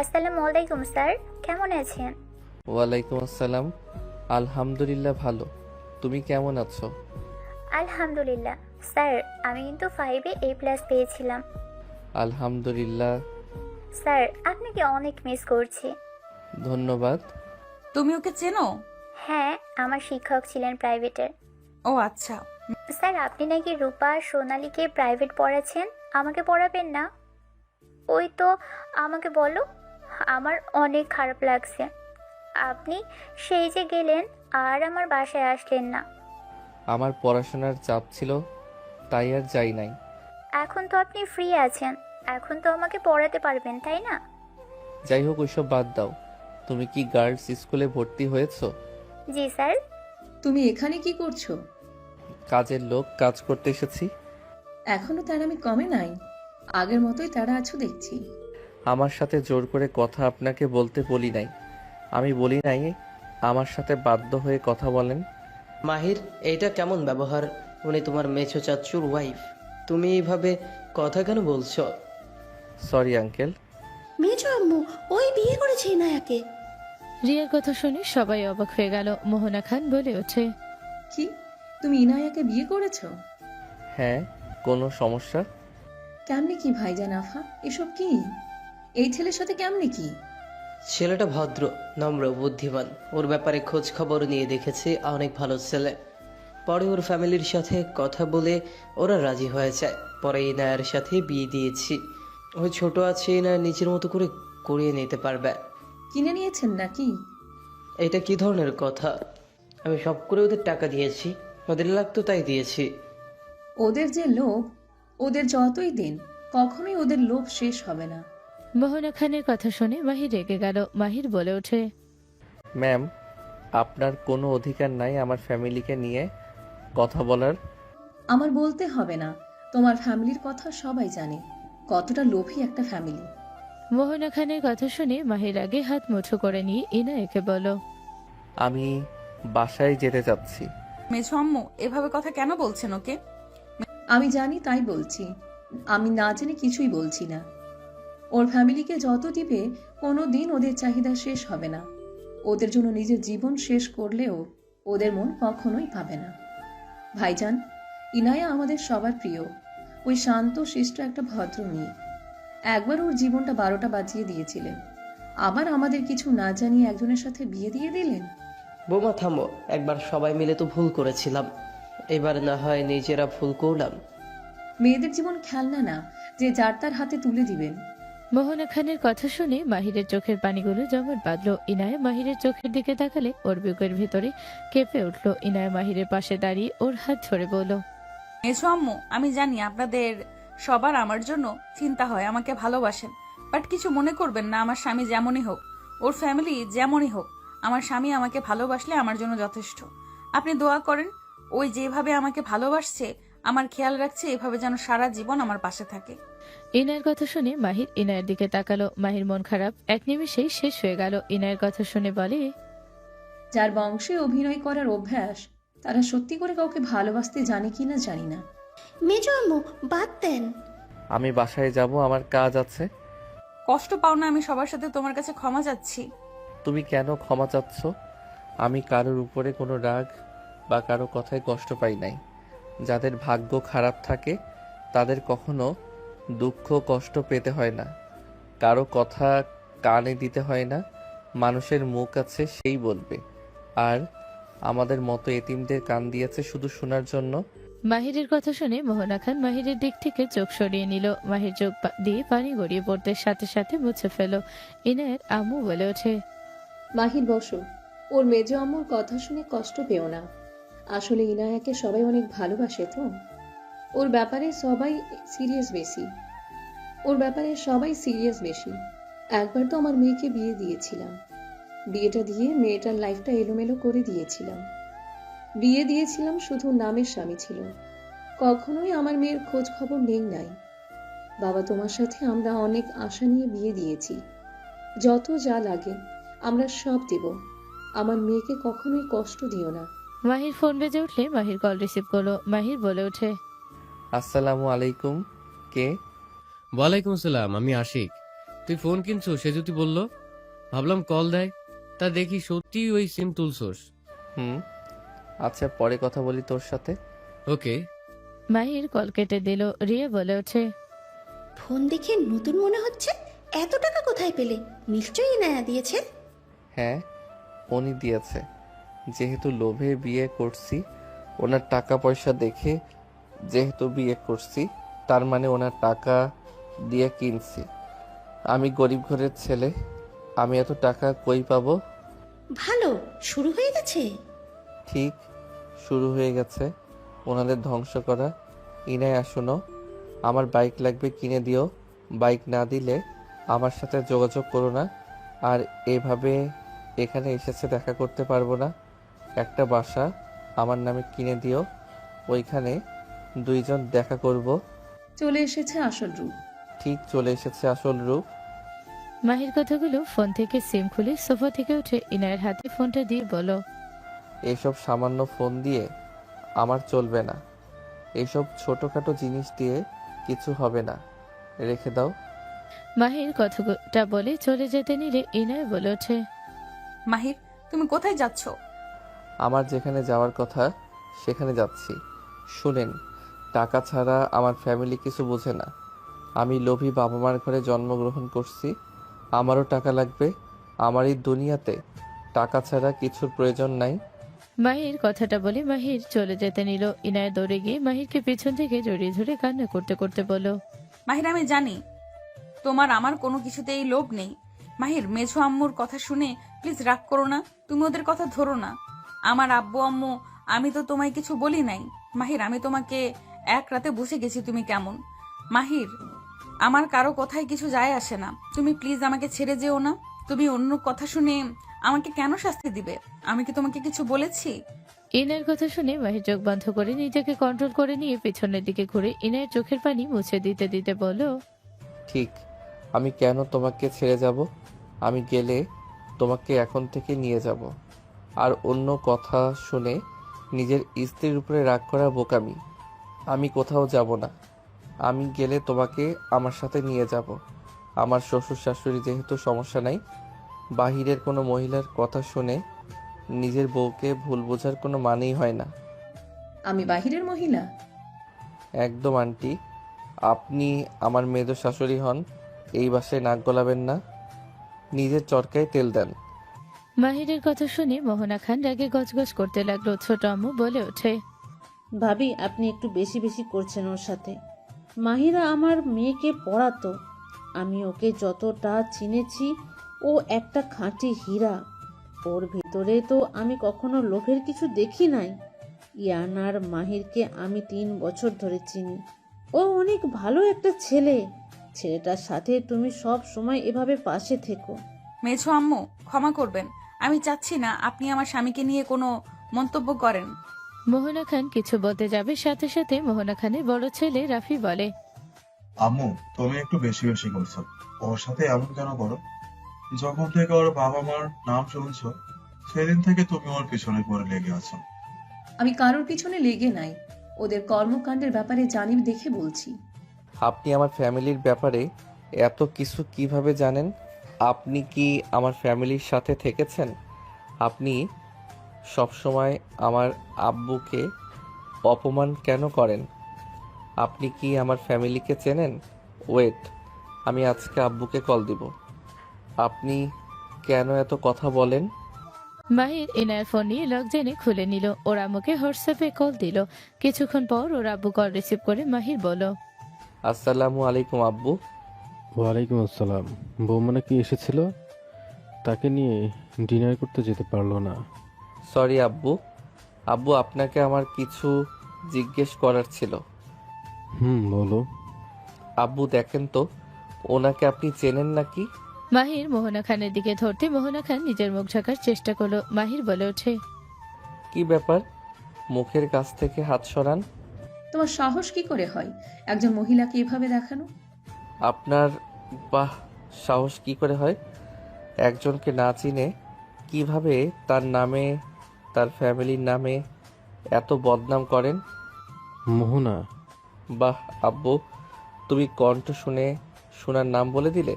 আসসালামু আলাইকুম স্যার, কেমন আছেন? ওয়ালাইকুম আসসালাম, আলহামদুলিল্লাহ ভালো। তুমি কেমন আছো? আলহামদুলিল্লাহ স্যার, আমি কিন্তু 5-এ A+ পেয়েছিলাম। আলহামদুলিল্লাহ। স্যার, আপনাকে অনেক মিস করছি। ধন্যবাদ। তুমি ওকে চেনো? হ্যাঁ, আমার শিক্ষক ছিলেন প্রাইভেটের। ও আচ্ছা। স্যার, আপনি নাকি রূপা আর সোনালীকে প্রাইভেট পড়াচ্ছেন, আমাকে পড়াবেন না? ওই তো, আমাকে বলো। আমার অনেক খারাপ লাগছে, আপনি সেই যে গেলেন আর আমার বাসায় আসলেন না। আমার পড়াশোনার চাপ ছিল, তাই আর যাই নাই। এখন তো আপনি ফ্রি আছেন, এখন তো আমাকে পড়াতে পারবেন, তাই না? যাই হোক, ওইসব বাদ দাও। তুমি কি গার্লস স্কুলে ভর্তি হয়েছো? জি স্যার। তুমি এখানে কি করছো? কাজের লোক, কাজ করতে এসেছি। এখনো তার আমি কমে নাই, আগের মতোই তারা আছো দেখছি। আমার সাথে জোর করে কথা আপনাকে বলতে বলি নাই, আমি বলি নাই আমার সাথে বাধ্য হয়ে কথা বলেন। মাহির, এইটা কেমন ব্যবহার? উনি তোমার মেছো চাচুর ওয়াইফ, তুমি এইভাবে কথা কেন বলছো? Sorry uncle. মেজো আম্মু ওই বিয়ে করেছে ইনায়াকে। রিয়ার কথা শুনে সবাই অবাক হয়ে গেল। মোহনা খান বলে ওঠে, কি, তুমি ইনায়াকে বিয়ে করেছো? হ্যাঁ, কোনো সমস্যা? কেমনে কি ভাইজান আফা, এসব কি? এই ছেলের সাথে কেমনে কি? ছেলেটা ভদ্র, নম্র, বুদ্ধিমান। ওর ব্যাপারে খোঁজ খবর নিয়ে দেখেছি, অনেক ভালো ছেলে। পরে ওর ফ্যামিলির সাথে কথা বলে ওরা রাজি হয়ে যায়। পরে ইনায়ার সাথে বিয়ে দিয়েছি। ওই ছোট আছে, ইনায়া নিজের মতো করে করিয়ে নিতে পারবে। কিনে নিয়েছেন নাকি? এটা কি ধরনের কথা? আমি সব করে ওদের টাকা দিয়েছি, ওদের লাগতো তাই দিয়েছি। ওদের যে লোভ, ওদের যতই দিন কখনোই ওদের লোভ শেষ হবে না। মোহনা খানের কথা শুনে মাহির রেগে গেল। মাহির বলে ওঠে, ম্যাম, আপনার কোনো অধিকার নাই আমার ফ্যামিলিকে নিয়ে কথা বলার। আমার বলতে হবে না, তোমার ফ্যামিলির কথা সবাই জানে, কতটা লোভী একটা ফ্যামিলি। মোহনা খানের কথা শুনে মাহির আগে হাত মুঠো করে নিয়ে ইনায়াকে বলো, আমি বাসায় যেতে চাচ্ছি। মেঝো আম্মু এভাবে কথা কেন বলছেন ওকে? আমি জানি তাই বলছি, আমি না জেনে কিছুই বলছি না। ওর ফ্যামিলিকে যত দিবে কোনো দিন ওদের চাহিদা শেষ হবে না। ওদের জন্য নিজের জীবন শেষ করলেও ওদের মন কখনোই পাবে না। ভাইজান, ইনায়া আমাদের সবার প্রিয়। ওই শান্ত শিষ্ট একটা ভদ্র মেয়ে। একবার ওর জীবনটা 12টা বাজিয়ে দিয়েছিলেন, আবার আমাদের কিছু না জানিয়ে একজনের সাথে বিয়ে দিয়ে দিলেন। বোমা থামো, একবার সবাই মিলে তো ভুল করেছিলাম, এবার না হয় নিজেরা ভুল করলাম। মেয়েদের জীবন খেলনা না যে যার তার হাতে তুলে দিবেন। মোহনা খানের কথা শুনে মাহিরের চোখের পানিগুলো জমাট বাঁধলো। ইনায়া মাহিরের চোখের দিকে তাকালে ওর বুকের ভিতরে কেঁপে উঠলো। ইনায়া মাহিরের পাশে দাঁড়িয়ে ওর হাত ধরে বলল, মেঝো আম্মু, আমি জানি আপনাদের সবার আমার জন্য চিন্তা হয়, আমাকে ভালোবাসেন, বাট কিছু মনে করবেন না। আমার স্বামী যেমনই হোক, ওর ফ্যামিলি যেমনই হোক, আমার স্বামী আমাকে ভালোবাসলে আমার জন্য যথেষ্ট। আপনি দোয়া করেন, ওই যেভাবে আমাকে ভালোবাসছে, আমার খেয়াল রাখছে, এভাবে যেন সারা জীবন আমার পাশে থাকে। ইনায়ের কথা শুনে মাহির ইনায়ের দিকে তাকালো। মাহির মন খারাপ এক নিমিষেই শেষ হয়ে গেল। ইনায়ের কথা শুনে বলে, যার বংশে অভিনয় করার অভ্যাস, তারা সত্যি করে কাউকে ভালোবাসতে জানে কিনা জানি না। মেজো আম্মু বাদ দেন। আমি বাসায় যাব, আমার কাজ আছে। কষ্ট পাও না, আমি সবার সাথে তোমার কাছে ক্ষমা চাচ্ছি। তুমি কেন ক্ষমা চাচ্ছ? আমি কারোর উপরে কোনো রাগ বা কারো কথায় কষ্ট পাই নাই। যাদের ভাগ্য খারাপ থাকে তাদের কখনো দুঃখ কষ্ট পেতে হয় না, কারো কথা কানে দিতে হয় না। মানুষের মুখ আছে, সেই বলবে। আর আমাদের মতো এতিমদের কান দিয়েছে শুধু শোনার জন্য। মাহিরের কথা শুনে মোহনা খান মাহিরের দিক থেকে চোখ সরিয়ে নিল। মাহির চোখ দিয়ে পানি গড়িয়ে পড়তে সাথে সাথে মুছে ফেল। ইনায়ের আম্মু বলে ওঠে, মাহির বসো, ওর মেজো আম্মুর কথা শুনে কষ্ট পেও না। আসলে ইনায়াকে সবাই অনেক ভালোবাসে তো, ওর ব্যাপারে সবাই সিরিয়াস বেশি। একবার তো আমার মেয়েকে বিয়ে দিয়েছিলাম, বিয়েটা দিয়ে মেয়েটার লাইফটা এলোমেলো করে দিয়েছিলাম। বিয়ে দিয়েছিলাম শুধু নামের স্বামী ছিল, কখনোই আমার মেয়ের খোঁজ খবর নেই নাই। বাবা তোমার সাথে আমরা অনেক আশা নিয়ে বিয়ে দিয়েছি, যত যা লাগে আমরা সব দেব। আমার মেয়েকে কখনোই কষ্ট দিও না। মাহির ফোন বেজে উঠলে মাহির কল রিসিভ করলো। মাহির বলে ওঠে, আসসালামু আলাইকুম। কে? ওয়ালাইকুম আসসালাম, আমি আশিক। তুই ফোন কিনছো সে যদি বললো, ভাবলাম কল দেয়, তা দেখি সত্যি ওই সিম তুলছোস। আচ্ছা, পরে কথা বলি তোর সাথে। ওকে। মাহির কল কেটে দিল। রিয়া বলে ওঠে, ফোন দেখে নতুন মনে হচ্ছে, এত টাকা কোথায় পেলে? নিশ্চয়ই ইনায়া দিয়েছে। হ্যাঁ, উনি দিয়েছে। যেহেতু লোভে বিয়ে করছি, ওনার টাকা পয়সা দেখে যেহেতু বিয়ে করছি, তার মানে ওনার টাকা দিয়ে কিনছি। আমি গরিব ঘরের ছেলে, আমি এত টাকা কই পাবো? ভালো, শুরু হয়ে গেছে। ঠিক শুরু হয়ে গেছে ওনাদের ধ্বংস করা। ইনায়া শোনো, আমার বাইক লাগবে, কিনে দিও। বাইক না দিলে আমার সাথে যোগাযোগ করো না। আর এভাবে এখানে এসেছে দেখা করতে পারবো না। একটা বাসা আমার নামে কিনে দিও, ওইখানে দুইজন দেখা করব। চলে এসেছে আসল রূপ। ঠিক চলে এসেছে আসল রূপ। মাহির কথাগুলো ফোন থেকে সিম খুলে সোফা থেকে উঠে ইনায়ের হাতে ফোনটা দিয়ে বলো, এইসব সামান্য ফোন দিয়ে আমার চলবে না। এইসব ছোটখাটো জিনিস দিয়ে কিছু হবে না, রেখে দাও। মাহির কথাটা বলে চলে যেতে নিলে ইনায় বলে ওঠে, মাহির, তুমি কোথায় যাচ্ছ? আমার যেখানে যাওয়ার কথা সেখানে যাচ্ছি। শুনেন, টাকা ছাড়া আমার ফ্যামিলি কিছু বোঝে না। আমি লোভী বাবা মার ঘরে জন্মগ্রহণ করছি, আমারও টাকা লাগবে। আমার এই দুনিয়াতে টাকা ছাড়া কিছুর প্রয়োজন নাই। মাহির কথাটা বলে মাহির চলে যেতে নিল। ইনায়া দৌড়ে গিয়ে মাহিরকে পেছন থেকে জড়িয়ে ধরে কান্না করতে করতে বলল, মাহির আমি জানি তোমার আমার কোনো কিছুতেই লোভ নেই। মাহির, মেঝো আম্মুর কথা শুনে প্লিজ রাগ করো না, তুমি ওদের কথা ধরো না। আমার আব্বু আম্মু, আমি তো তোমায় কিছু বলি নাই। মাহির, আমি তোমাকে এক রাতে বুঝে গেছি তুমি কেমন। মাহির, আমার কারো কথায় কিছু যায় আসে না, তুমি প্লিজ আমাকে ছেড়ে যেও না। তুমি অন্য কথা শুনে আমাকে কেন শাস্তি দিবে? আমি কি তোমাকে কিছু বলেছি? ইনায়ের কথা শুনে মাহির চোখ বন্ধ করে নিজেকে কন্ট্রোল করে নিয়ে পেছনের দিকে ঘুরে ইনায়ের চোখের পানি মুছে দিতে দিতে বলল, ঠিক, আমি কেন তোমাকে ছেড়ে যাব? আমি গেলে তোমাকে এখন থেকে নিয়ে যাব। আর অন্য কথা শুনে নিজের স্ত্রীর উপরে রাগ করা বোকামি। আমি কোথাও যাব না। আমি গেলে তোমাকে আমার সাথে নিয়ে যাব। আমার শ্বশুর শাশুড়ি যেহেতু সমস্যা নাই, বাহিরের কোনো মহিলার কথা শুনে নিজের বউকে ভুল বোঝার কোনো মানেই হয় না। আমি বাহিরের মহিলা? একদম আন্টি, আপনি আমার মেজো শাশুড়ি হন। এই বাসায় নাক গলাবেন না, নিজের চরকায় তেল দেন। মাহিরের কথা শুনে মোহনা খান রাগে গজগজ করতে লাগলো। ছোট আম্মু বলে ওঠে, ভাবি আপনি একটু বেশি বেশি করছেন ওর সাথে। মাহিরা আমার মেয়েকে পড়াতো, আমি ওকে যতটা চিনেছি ও একটা খাঁটি হীরা। ওর ভিতরে তো আমি কখনো লোভের কিছু দেখি নাই। ইয়ান আর মাহিরকে আমি 3 বছর ধরে চিনি। ও অনেক ভালো একটা ছেলে। ছেলেটার সাথে তুমি সব সময় এভাবে পাশে থেকো। মেঝো আম্মু, ক্ষমা করবেন, আমি চাচ্ছি না আপনি আমার স্বামীকে নিয়ে কোনো মন্তব্য করেন। মোহনা খান কিছু বলতে যাবে, সাথে সাথে মোহনা খানের বড় ছেলে রাফি বলে, আম্মু তুমি একটু বেশি বেশি করছো। ওর সাথে এমন কেন করো? যখন থেকে ওর বাবা মার নাম শুনছো সেদিন থেকে তুমি ওর পিছনে পড়ে লেগে আছো। আমি কারোর পিছনে লেগে নাই, ওদের কর্মকাণ্ডের ব্যাপারে জানি দেখে বলছি। আপনি আমার ফ্যামিলির ব্যাপারে এত কিছু কিভাবে জানেন? আপনি কি আমার ফ্যামিলির সাথে থেকেছেন? আপনি সবসময় আমার আব্বুকে অপমান কেন করেন? আপনি কি আমার ফ্যামিলিকে চেনেন? ওয়েট, আমি আজকে আব্বুকে কল দিব। আপনি কেন এত কথা বলেন? মাহির ইনায়ের ফোন নিয়ে লক জেনে খুলে নিল। ওর আম্মুকে হোয়াটসঅ্যাপে কল দিল। কিছুক্ষণ পর ওর আব্বু কল রিসিভ করে মাহির বলল, আসসালামু আলাইকুম আব্বু। ওয়ালাইকুম আসসালাম। বৌমা নাকি এসেছিল, তাকে নিয়ে ডিনার করতে যেতে পারলো না। সরি আব্বু। আব্বু, আপনাকে আমার কিছু জিজ্ঞেস করার ছিল। বলো। আব্বু দেখেন তো, ওনাকে আপনি চেনেন নাকি? মাহির মোহনা খানের দিকে ধরতে মোহনা খান নিজের মুখ ঢাকার চেষ্টা করলো। মাহির বলে ওঠে, কি ব্যাপার? মুখের কাছ থেকে হাত সরান। তোমার সাহস কি করে হয় একজন মহিলাকে এভাবে দেখানো? আপনার বাহ, সাহস কি করে হয়? একজনকে না চিনে কিভাবে তার নামে, তার ফ্যামিলির নামে এত বদনাম করেন? মোহনা। বাহ আব্বু, তুমি কণ্ঠ শুনে শোনার নাম বলে দিলে।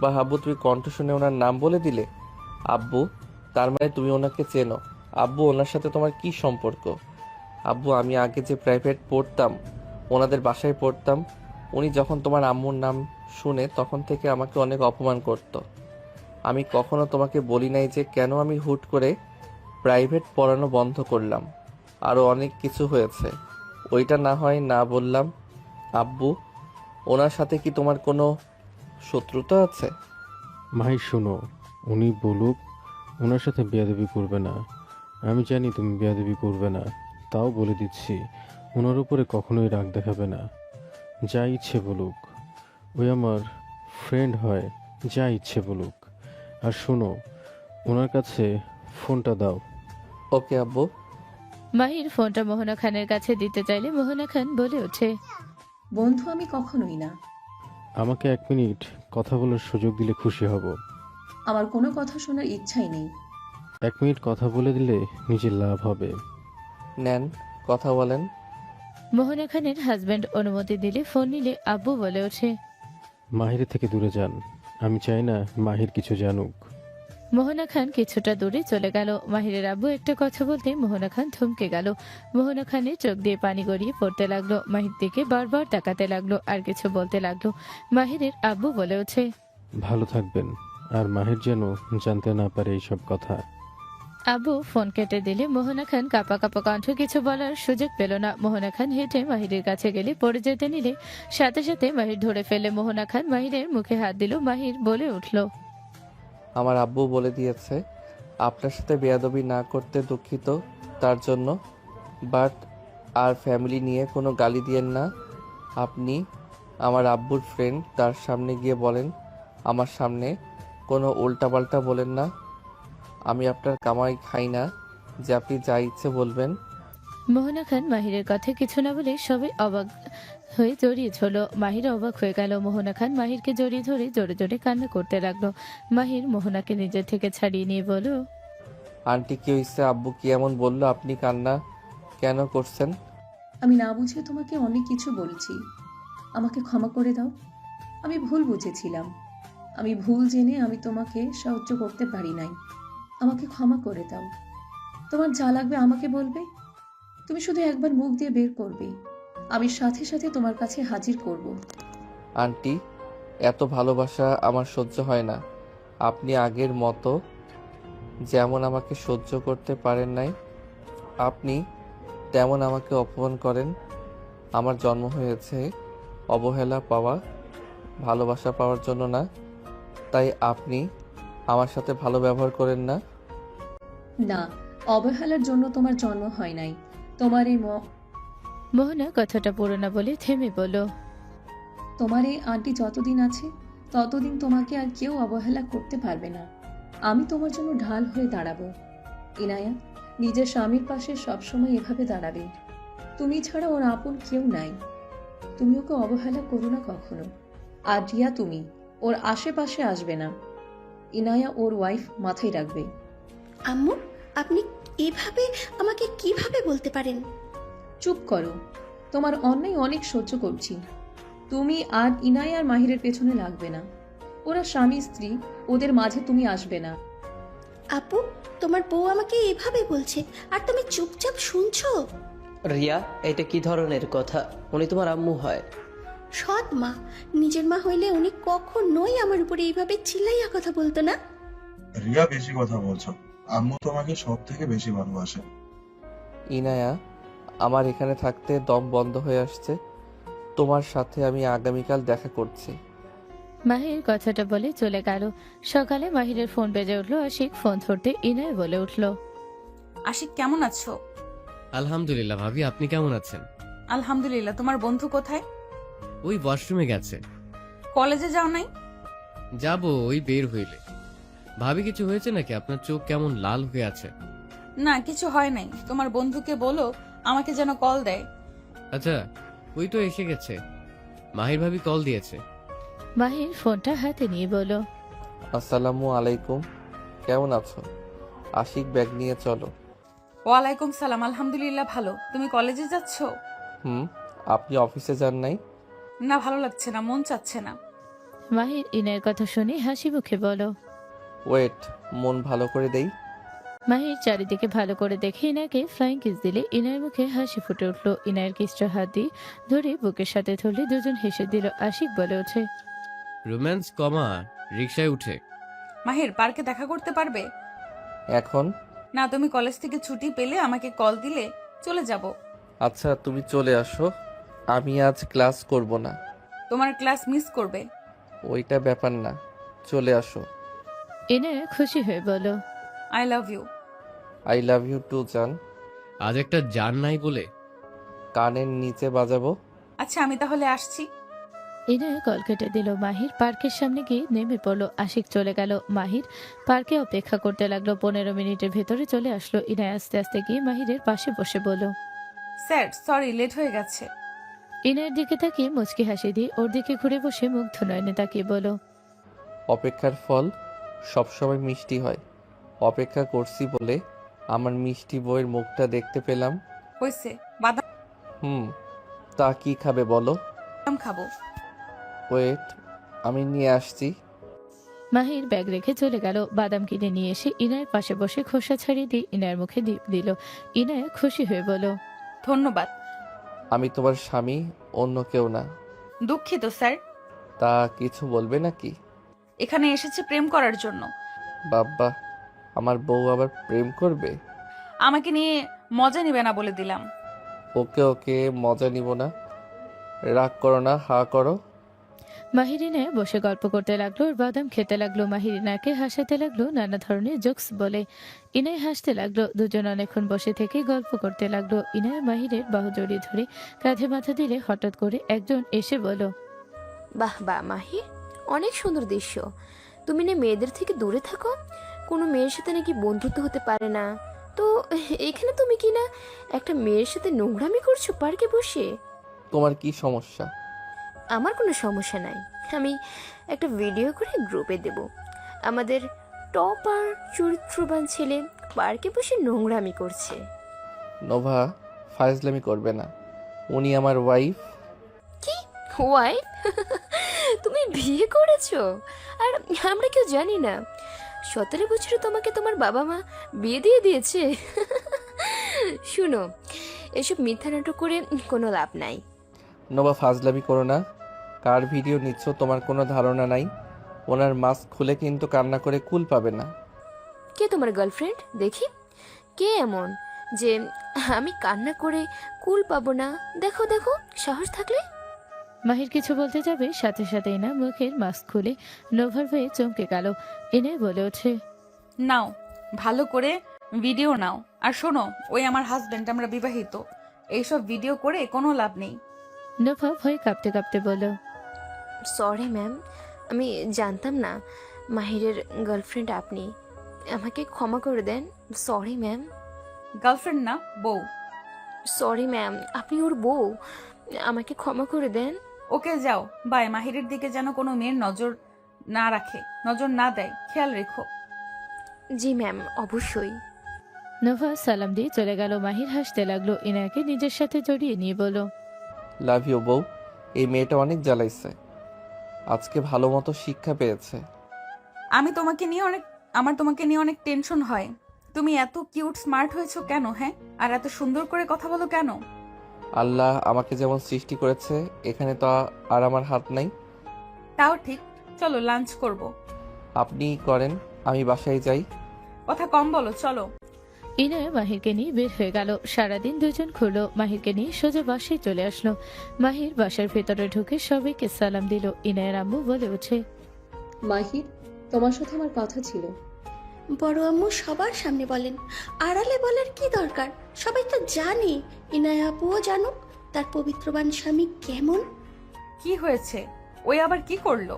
বাহ আব্বু, তুমি কণ্ঠ শুনে ওনার নাম বলে দিলে। আব্বু, তার মানে তুমি ওনাকে চেনো। আব্বু, ওনার সাথে তোমার কি সম্পর্ক? আব্বু, আমি আগে যে প্রাইভেট পড়তাম, ওনাদের বাসায় পড়তাম, উনি যখন তোমার আম্মুর নাম শুনে তখন থেকে আমাকে অনেক অপমান করত। আমি কখনো তোমাকে বলি নাই যে কেন আমি হুট করে প্রাইভেট পড়ানো বন্ধ করলাম। আরও অনেক কিছু হয়েছে, ওইটা না হয় না বললাম। আব্বু, ওনার সাথে কি তোমার কোনো শত্রুতা আছে? মাহির শোনো, উনি বলুক, ওনার সাথে বেয়াদবি করবে না। আমি জানি তুমি বেয়াদবি করবে না, তাও বলে দিচ্ছি, ওনার উপরে কখনোই রাগ দেখাবে না। যা ইচ্ছে বলুক, ওই আমার ফ্রেন্ড হয়, যা ইচ্ছে বলুক। আর শোনো, ওনার কাছে ফোনটা দাও। ওকে আব্বু। মাহির ফোনটা মোহনা খানের কাছে দিতে চাইলে মোহনা খান বলে ওঠে, বন্ধু আমি কখনোই না। আমাকে 1 মিনিট কথা বলার সুযোগ দিলে খুশি হব। আমার কোনো কথা শোনার ইচ্ছাই নেই। 1 মিনিট কথা বলে দিলে নিজের লাভ হবে। নেন, কথা বলেন। মোহনা খানের হাজবেন্ড অনুমতি দিলে ফোন নিলে আব্বু বলে ওঠে, মাহিরের থেকে দূরে যান। আমি চাই না মাহির কিছু জানুক। মোহনা খান কিছুটা দূরে চলে গেল। মাহিরের আব্বু একটা কথা বলতে মোহনা খান থমকে গেল। মোহনা খানের চোখ দিয়ে পানি গড়িয়ে পড়তে লাগলো। মাহির দিকে বারবার তাকাতে লাগলো আর কিছু বলতে লাগলো। মাহিরের আব্বু বলে ওঠে, ভালো থাকবেন, আর মাহির যেন জানতে না পারে এইসব কথা। আব্বু ফোন কেটে দিলে মোহনা খান কাঁপা কাঁপা কণ্ঠ কিছু বলার সুযোগ পেল না। মোহনা খান হেঁটে মাহিরের কাছে গেলে পড়ে যেতে নিলে সাথে সাথে মাহির ধরে ফেলে মোহনা খান মাহিরের মুখে হাত দিল। মাহির বলে উঠল, আমার আব্বু বলে দিয়েছে আপনার সাথে বেয়াদবি না করতে, দুঃখিত তার জন্য। বাট আর ফ্যামিলি নিয়ে কোনো গালি দিয়েন না। আপনি আমার আব্বুর ফ্রেন্ড, তার সামনে গিয়ে বলেন, আমার সামনে কোনো উল্টাপাল্টা বলেন না। আমি আপনার কামাই খাই না যে আপনি যা ইচ্ছে বলবেন। মোহনা খান মাহিরের কথা কিছু না বলে সবাই অবাক হয়ে জড়িয়ে ছিল। মাহির অবাক হয়ে গেল। মোহনা খান মাহিরকে জড়িয়ে ধরে জোরে জোরে কান্না করতে লাগলো। মাহির মোহনাকে নিজের থেকে ছাড়িয়ে নিয়ে বলল, আন্টি কি হয়েছে? আব্বু কি এমন বললো? আপনি কান্না কেন করছেন? আমি না বুঝে তোমাকে অনেক কিছু বলছি, আমাকে ক্ষমা করে দাও। আমি ভুল বুঝেছিলাম, আমি ভুল জেনে আমি তোমাকে সাহায্য করতে পারি নাই। আমাকে ক্ষমা করে দাও। তোমার যা লাগবে আমাকে বলবে, তুমি শুধু একবার মুখ দিয়ে বের করবে, আমি সাথে সাথে তোমার কাছে হাজির করব। আন্টি, এত ভালোবাসা আমার সহ্য হয় না। আপনি আগের মতো যেমন আমাকে সহ্য করতে পারেন নাই, আপনি তেমন আমাকে অপমান করেন। আমার জন্ম হয়েছে অবহেলা পাওয়া, ভালোবাসা পাওয়ার জন্য না। তাই আপনি আমার সাথে ভালো ব্যবহার করেন না। না, অবহেলার জন্য তোমার জন্ম হয় নাই। তোমার এই মোহনা কথাটা পুরো না বলে থেমে বলল, তোমার এই আন্টি যতদিন আছে ততদিন তোমাকে আর কেউ অবহেলা করতে পারবে না। আমি তোমার জন্য ঢাল হয়ে দাঁড়াবো। ইনায়া নিজের স্বামীর পাশে সবসময় এভাবে দাঁড়াবে। তুমি ছাড়া ওর আপন কেউ নাই। তুমি ওকে অবহেলা করো না কখনো। আর রিয়া, তুমি ওর আশেপাশে আসবে না। ইনায়া ওর ওয়াইফ, মাথায় রাখবে। আম্মু, আপনি এভাবে আমাকে কিভাবে বলতে পারেন? চুপ করো, তোমার অন্যায় অনেক সহ্য করছি। তুমি আর ইনায়ার মাহিরের পেছনে লাগবে না। ওরা স্বামী স্ত্রী, ওদের মাঝে তুমি আসবে না। আপু, তোমার বউ আমাকে এভাবে বলছে আর তুমি চুপচাপ শুনছো? রিয়া, এটা কি ধরনের কথা? উনি তোমার আম্মু হয়। সৎ মা, নিজের মা হইলে উনি কখনোই আমার উপরে এইভাবে চিল্লাইয়া কথা বলতো না। রিয়া, বেশি কথা বলছো। আম্মু তোমাকে সব থেকে বেশি ভালোবাসে। ইনায়া, আমার এখানে থাকতে দম বন্ধ হয়ে আসছে। তোমার সাথে আমি আগামীকাল দেখা করছি। মাহির কথাটা বলে চলে গেল। সকালে মাহিরের ফোন বেজে উঠলো। আশিক ফোন ধরতে ইনায় বলে উঠল, আশিক কেমন আছো? আলহামদুলিল্লাহ ভাবি, আপনি কেমন আছেন? আলহামদুলিল্লাহ। তোমার বন্ধু কোথায়? ওই ওয়াশরুমে গেছে। কলেজে যাও নাই? যাবো ওই বের হইলে। ভাবি, কিছু হয়েছে নাকি? আপনার চোখ কেমন লাল হয়ে আছে? না, কিছু হয় নাই। তোমার বন্ধুকে বলো আমাকে যেন কল দেয়। আচ্ছা, ওই তো এসে গেছে। মাহির ভাবি কল দিয়েছে। মাহির ফোনটা হাতে নিয়ে বলল, আসসালামু আলাইকুম, কেমন আছো? আশিক, ব্যাগ নিয়ে চলো। ওয়ালাইকুম সালাম। আলহামদুলিল্লাহ ভালো। তুমি কলেজে যাচ্ছ? আপনি অফিসে যান নাই? না, ভালো লাগছে না, মন চাচ্ছে না। মাহির ইনায়ের কথা শুনে হাসি মুখে বলো, ওয়েট, মন ভালো করে দেই। মাহির চারিদিকে ভালো করে দেখে ইনাকে ফ্লাইং কিস দিলে ইনায়ের মুখে হাসি ফুটে উঠলো। ইনায়ের কিসটা হাত দিয়ে ধরে বুকের সাথে ধরলে দুজন হেসে দিল। আশিক বলে ওঠে, রোম্যান্স কমা রিকশায় উঠে। মাহির, পার্কে দেখা করতে পারবে? এখন না, তুমি কলেজ থেকে ছুটি পেলে আমাকে কল দিলে চলে যাব। আচ্ছা, তুমি চলে আসো। আমি আজ ক্লাস করব না। তোমার ক্লাস মিস করবে। ওইটা ব্যাপার না, চলে আসো। ইনায়া খুশি হয়ে বলো, I love you. I love you too জান। আজ একটা জান নাই বলে কানের নিচে বাজাবো। আচ্ছা, আমি তাহলে আসছি। ইনায়া কল কেটে দিল। মাহির পার্কের সামনে গিয়ে নেমে পড়লো। আশিক চলে গেল। মাহির পার্কে অপেক্ষা করতে লাগলো। 15 মিনিটের ভেতরে চলে আসলো। ইনায়া আস্তে আস্তে গিয়ে মাহিরের পাশে বসে বলল, স্যার সরি, লেট হয়ে গেছে। ইনায়ের দিকে তাকিয়ে মুচকি হাসি দিয়ে ওর দিকে ঘুরে বসে মুগ্ধ নয়নে তাকিয়ে বলো, অপেক্ষার ফল সবসময় মিষ্টি হয়। অপেক্ষা করছি বলে আমার মিষ্টি বইয়ের মুখটা দেখতে পেলাম। হয়েছে, বাদাম তা কি খাবে বলো? খাবো। ওয়েট, আমি নিয়ে আসছি। মাহির ব্যাগ রেখে চলে গেল। বাদাম কিনে নিয়ে এসে ইনায়ের পাশে বসে খোসা ছাড়িয়ে দিয়ে ইনায়ের মুখে দিল। ইনায়া খুশি হয়ে বলল, ধন্যবাদ। আমি তোমার স্বামী, অন্য কেউ না। দুঃখিত স্যার, তা কিছু বলবে নাকি? এখানে এসেছে প্রেম করার জন্য। বাব্বা, আমার বউ আবার প্রেম করবে? আমাকে নিয়ে মজা নিবে না বলে দিলাম। ওকে ওকে, মজা নিব না। রাগ করো না, হা করো। মাহির ইনায়া বসে গল্প করতে লাগলো আর বাদাম খেতে লাগলো। মাহির ইনায়াকে হাসাতে লাগলো নানা ধরনের জোকস বলে। ইনায় হাসতে লাগলো। দুজন অনেকক্ষণ বসে থেকে গল্প করতে লাগলো। ইনায়া মাহিরের বাহু জড়িয়ে ধরে কাঁধে মাথা দিলে হঠাৎ করে একজন এসে বলল, বাহ বাহ মাহির, অনেক সুন্দর দৃশ্য। তুমি না মেয়েদের থেকে দূরে থাকো, কোনো মেয়ের সাথে নাকি বন্ধুত্ব হতে পারে না, তো এখানে তুমি কি না একটা মেয়ের সাথে নোংরামি করছো পার্কে বসে? তোমার কি সমস্যা? আমার কোনো সমস্যা নাই। আমি একটা ভিডিও করে গ্রুপে দেব। আমাদের টপার চরিত্রবান ছেলে পার্কে বসে নোংরামি করছে। নোভা, ফাজলামি করবে না। উনি আমার ওয়াইফ। কি ওয়াইফ? তুমি বিয়ে করেছো? আর আমরা কেউ জানি না। 17 বছরে তোমাকে তোমার বাবা মা বিয়ে দিয়ে দিয়েছে। শুনো, এসব মিথ্যা নাটক করে কোনো লাভ নাই। নোভা, ফাজলামি করো না। কার ভিডিও নিচ্ছ তোমার কোনো ধারণা নাই। ওনার মাস্ক খুলে কিন্তু কান্না করে কুল পাবে না। কে তোমার গার্লফ্রেন্ড? দেখি কে এমন যে আমি কান্না করে কুল পাবো না? দেখো দেখো, সাহস থাকলে। মাহির কিছু বলতে যাবে, সাথে সাথে ইনা মুখের মাস্ক খুলে নোভার হয়ে চমকে গেল। এনে বলে ওঠে, নাও, ভালো করে ভিডিও নাও। আর শোনো, ওই আমার হাজবেন্ড, আমরা বিবাহিত। এইসব ভিডিও করে কোনো লাভ নেই। নোভা ভয়ে কাঁপতে কাঁপতে বলল, সরি ম্যাম, আমি জানতাম না মাহিরের গার্লফ্রেন্ড আপনি। আমাকে ক্ষমা করে দেন। Sorry ma'am. গার্লফ্রেন্ড না, বউ। সরি ম্যাম, আপনি ওর বউ। আমাকে ক্ষমা করে দেন। ওকে যাও বাই। মাহিরের দিকে যেন কোনো মেয়ের নজর না দেয়, খেয়াল রেখো। জি ম্যাম, অবশ্যই। নোভা সালাম দিয়ে চলে গেল। মাহির হাসতে লাগলো। ইনাকে নিজের সাথে জড়িয়ে নিয়ে বলল, লাভ ইউ বউ। এই মেয়েটা অনেক জ্বালাইছে, আজকে ভালো মতো শিক্ষা পেয়েছে। আমার তোমাকে নিয়ে অনেক টেনশন হয়। তুমি এত কিউট স্মার্ট হয়েছো কেন? হ্যাঁ, আর এত সুন্দর করে কথা বলো কেন? আল্লাহ আমাকে যেমন সৃষ্টি করেছে, এখানে তো আর আমার হাত নাই। তাও ঠিক। চলো লাঞ্চ করব। আপনি করেন, আমি বাসায় যাই। কথা কম বলো, চলো। ইনায়া মাহিরকে নিয়ে বের হয়ে গেল। সারাদিন দুজন ঘুরলো। মাহিরকে নিয়ে সোজা বাসায় চলে আসলো। মাহির বাসার ভেতরে ঢুকে সবাইকে সালাম দিল। ইনায়ের আম্মু বলে ওঠে, মাহির, তোমার সাথে আমার কথা ছিল। বড় আম্মু সবার সামনে বলেন, আড়ালে বলার কি দরকার? সবাই তো জানে, ইনায়া আপুও জানুক তার পবিত্রবান স্বামী কেমন। কি হয়েছে? ওই আবার কি করলো?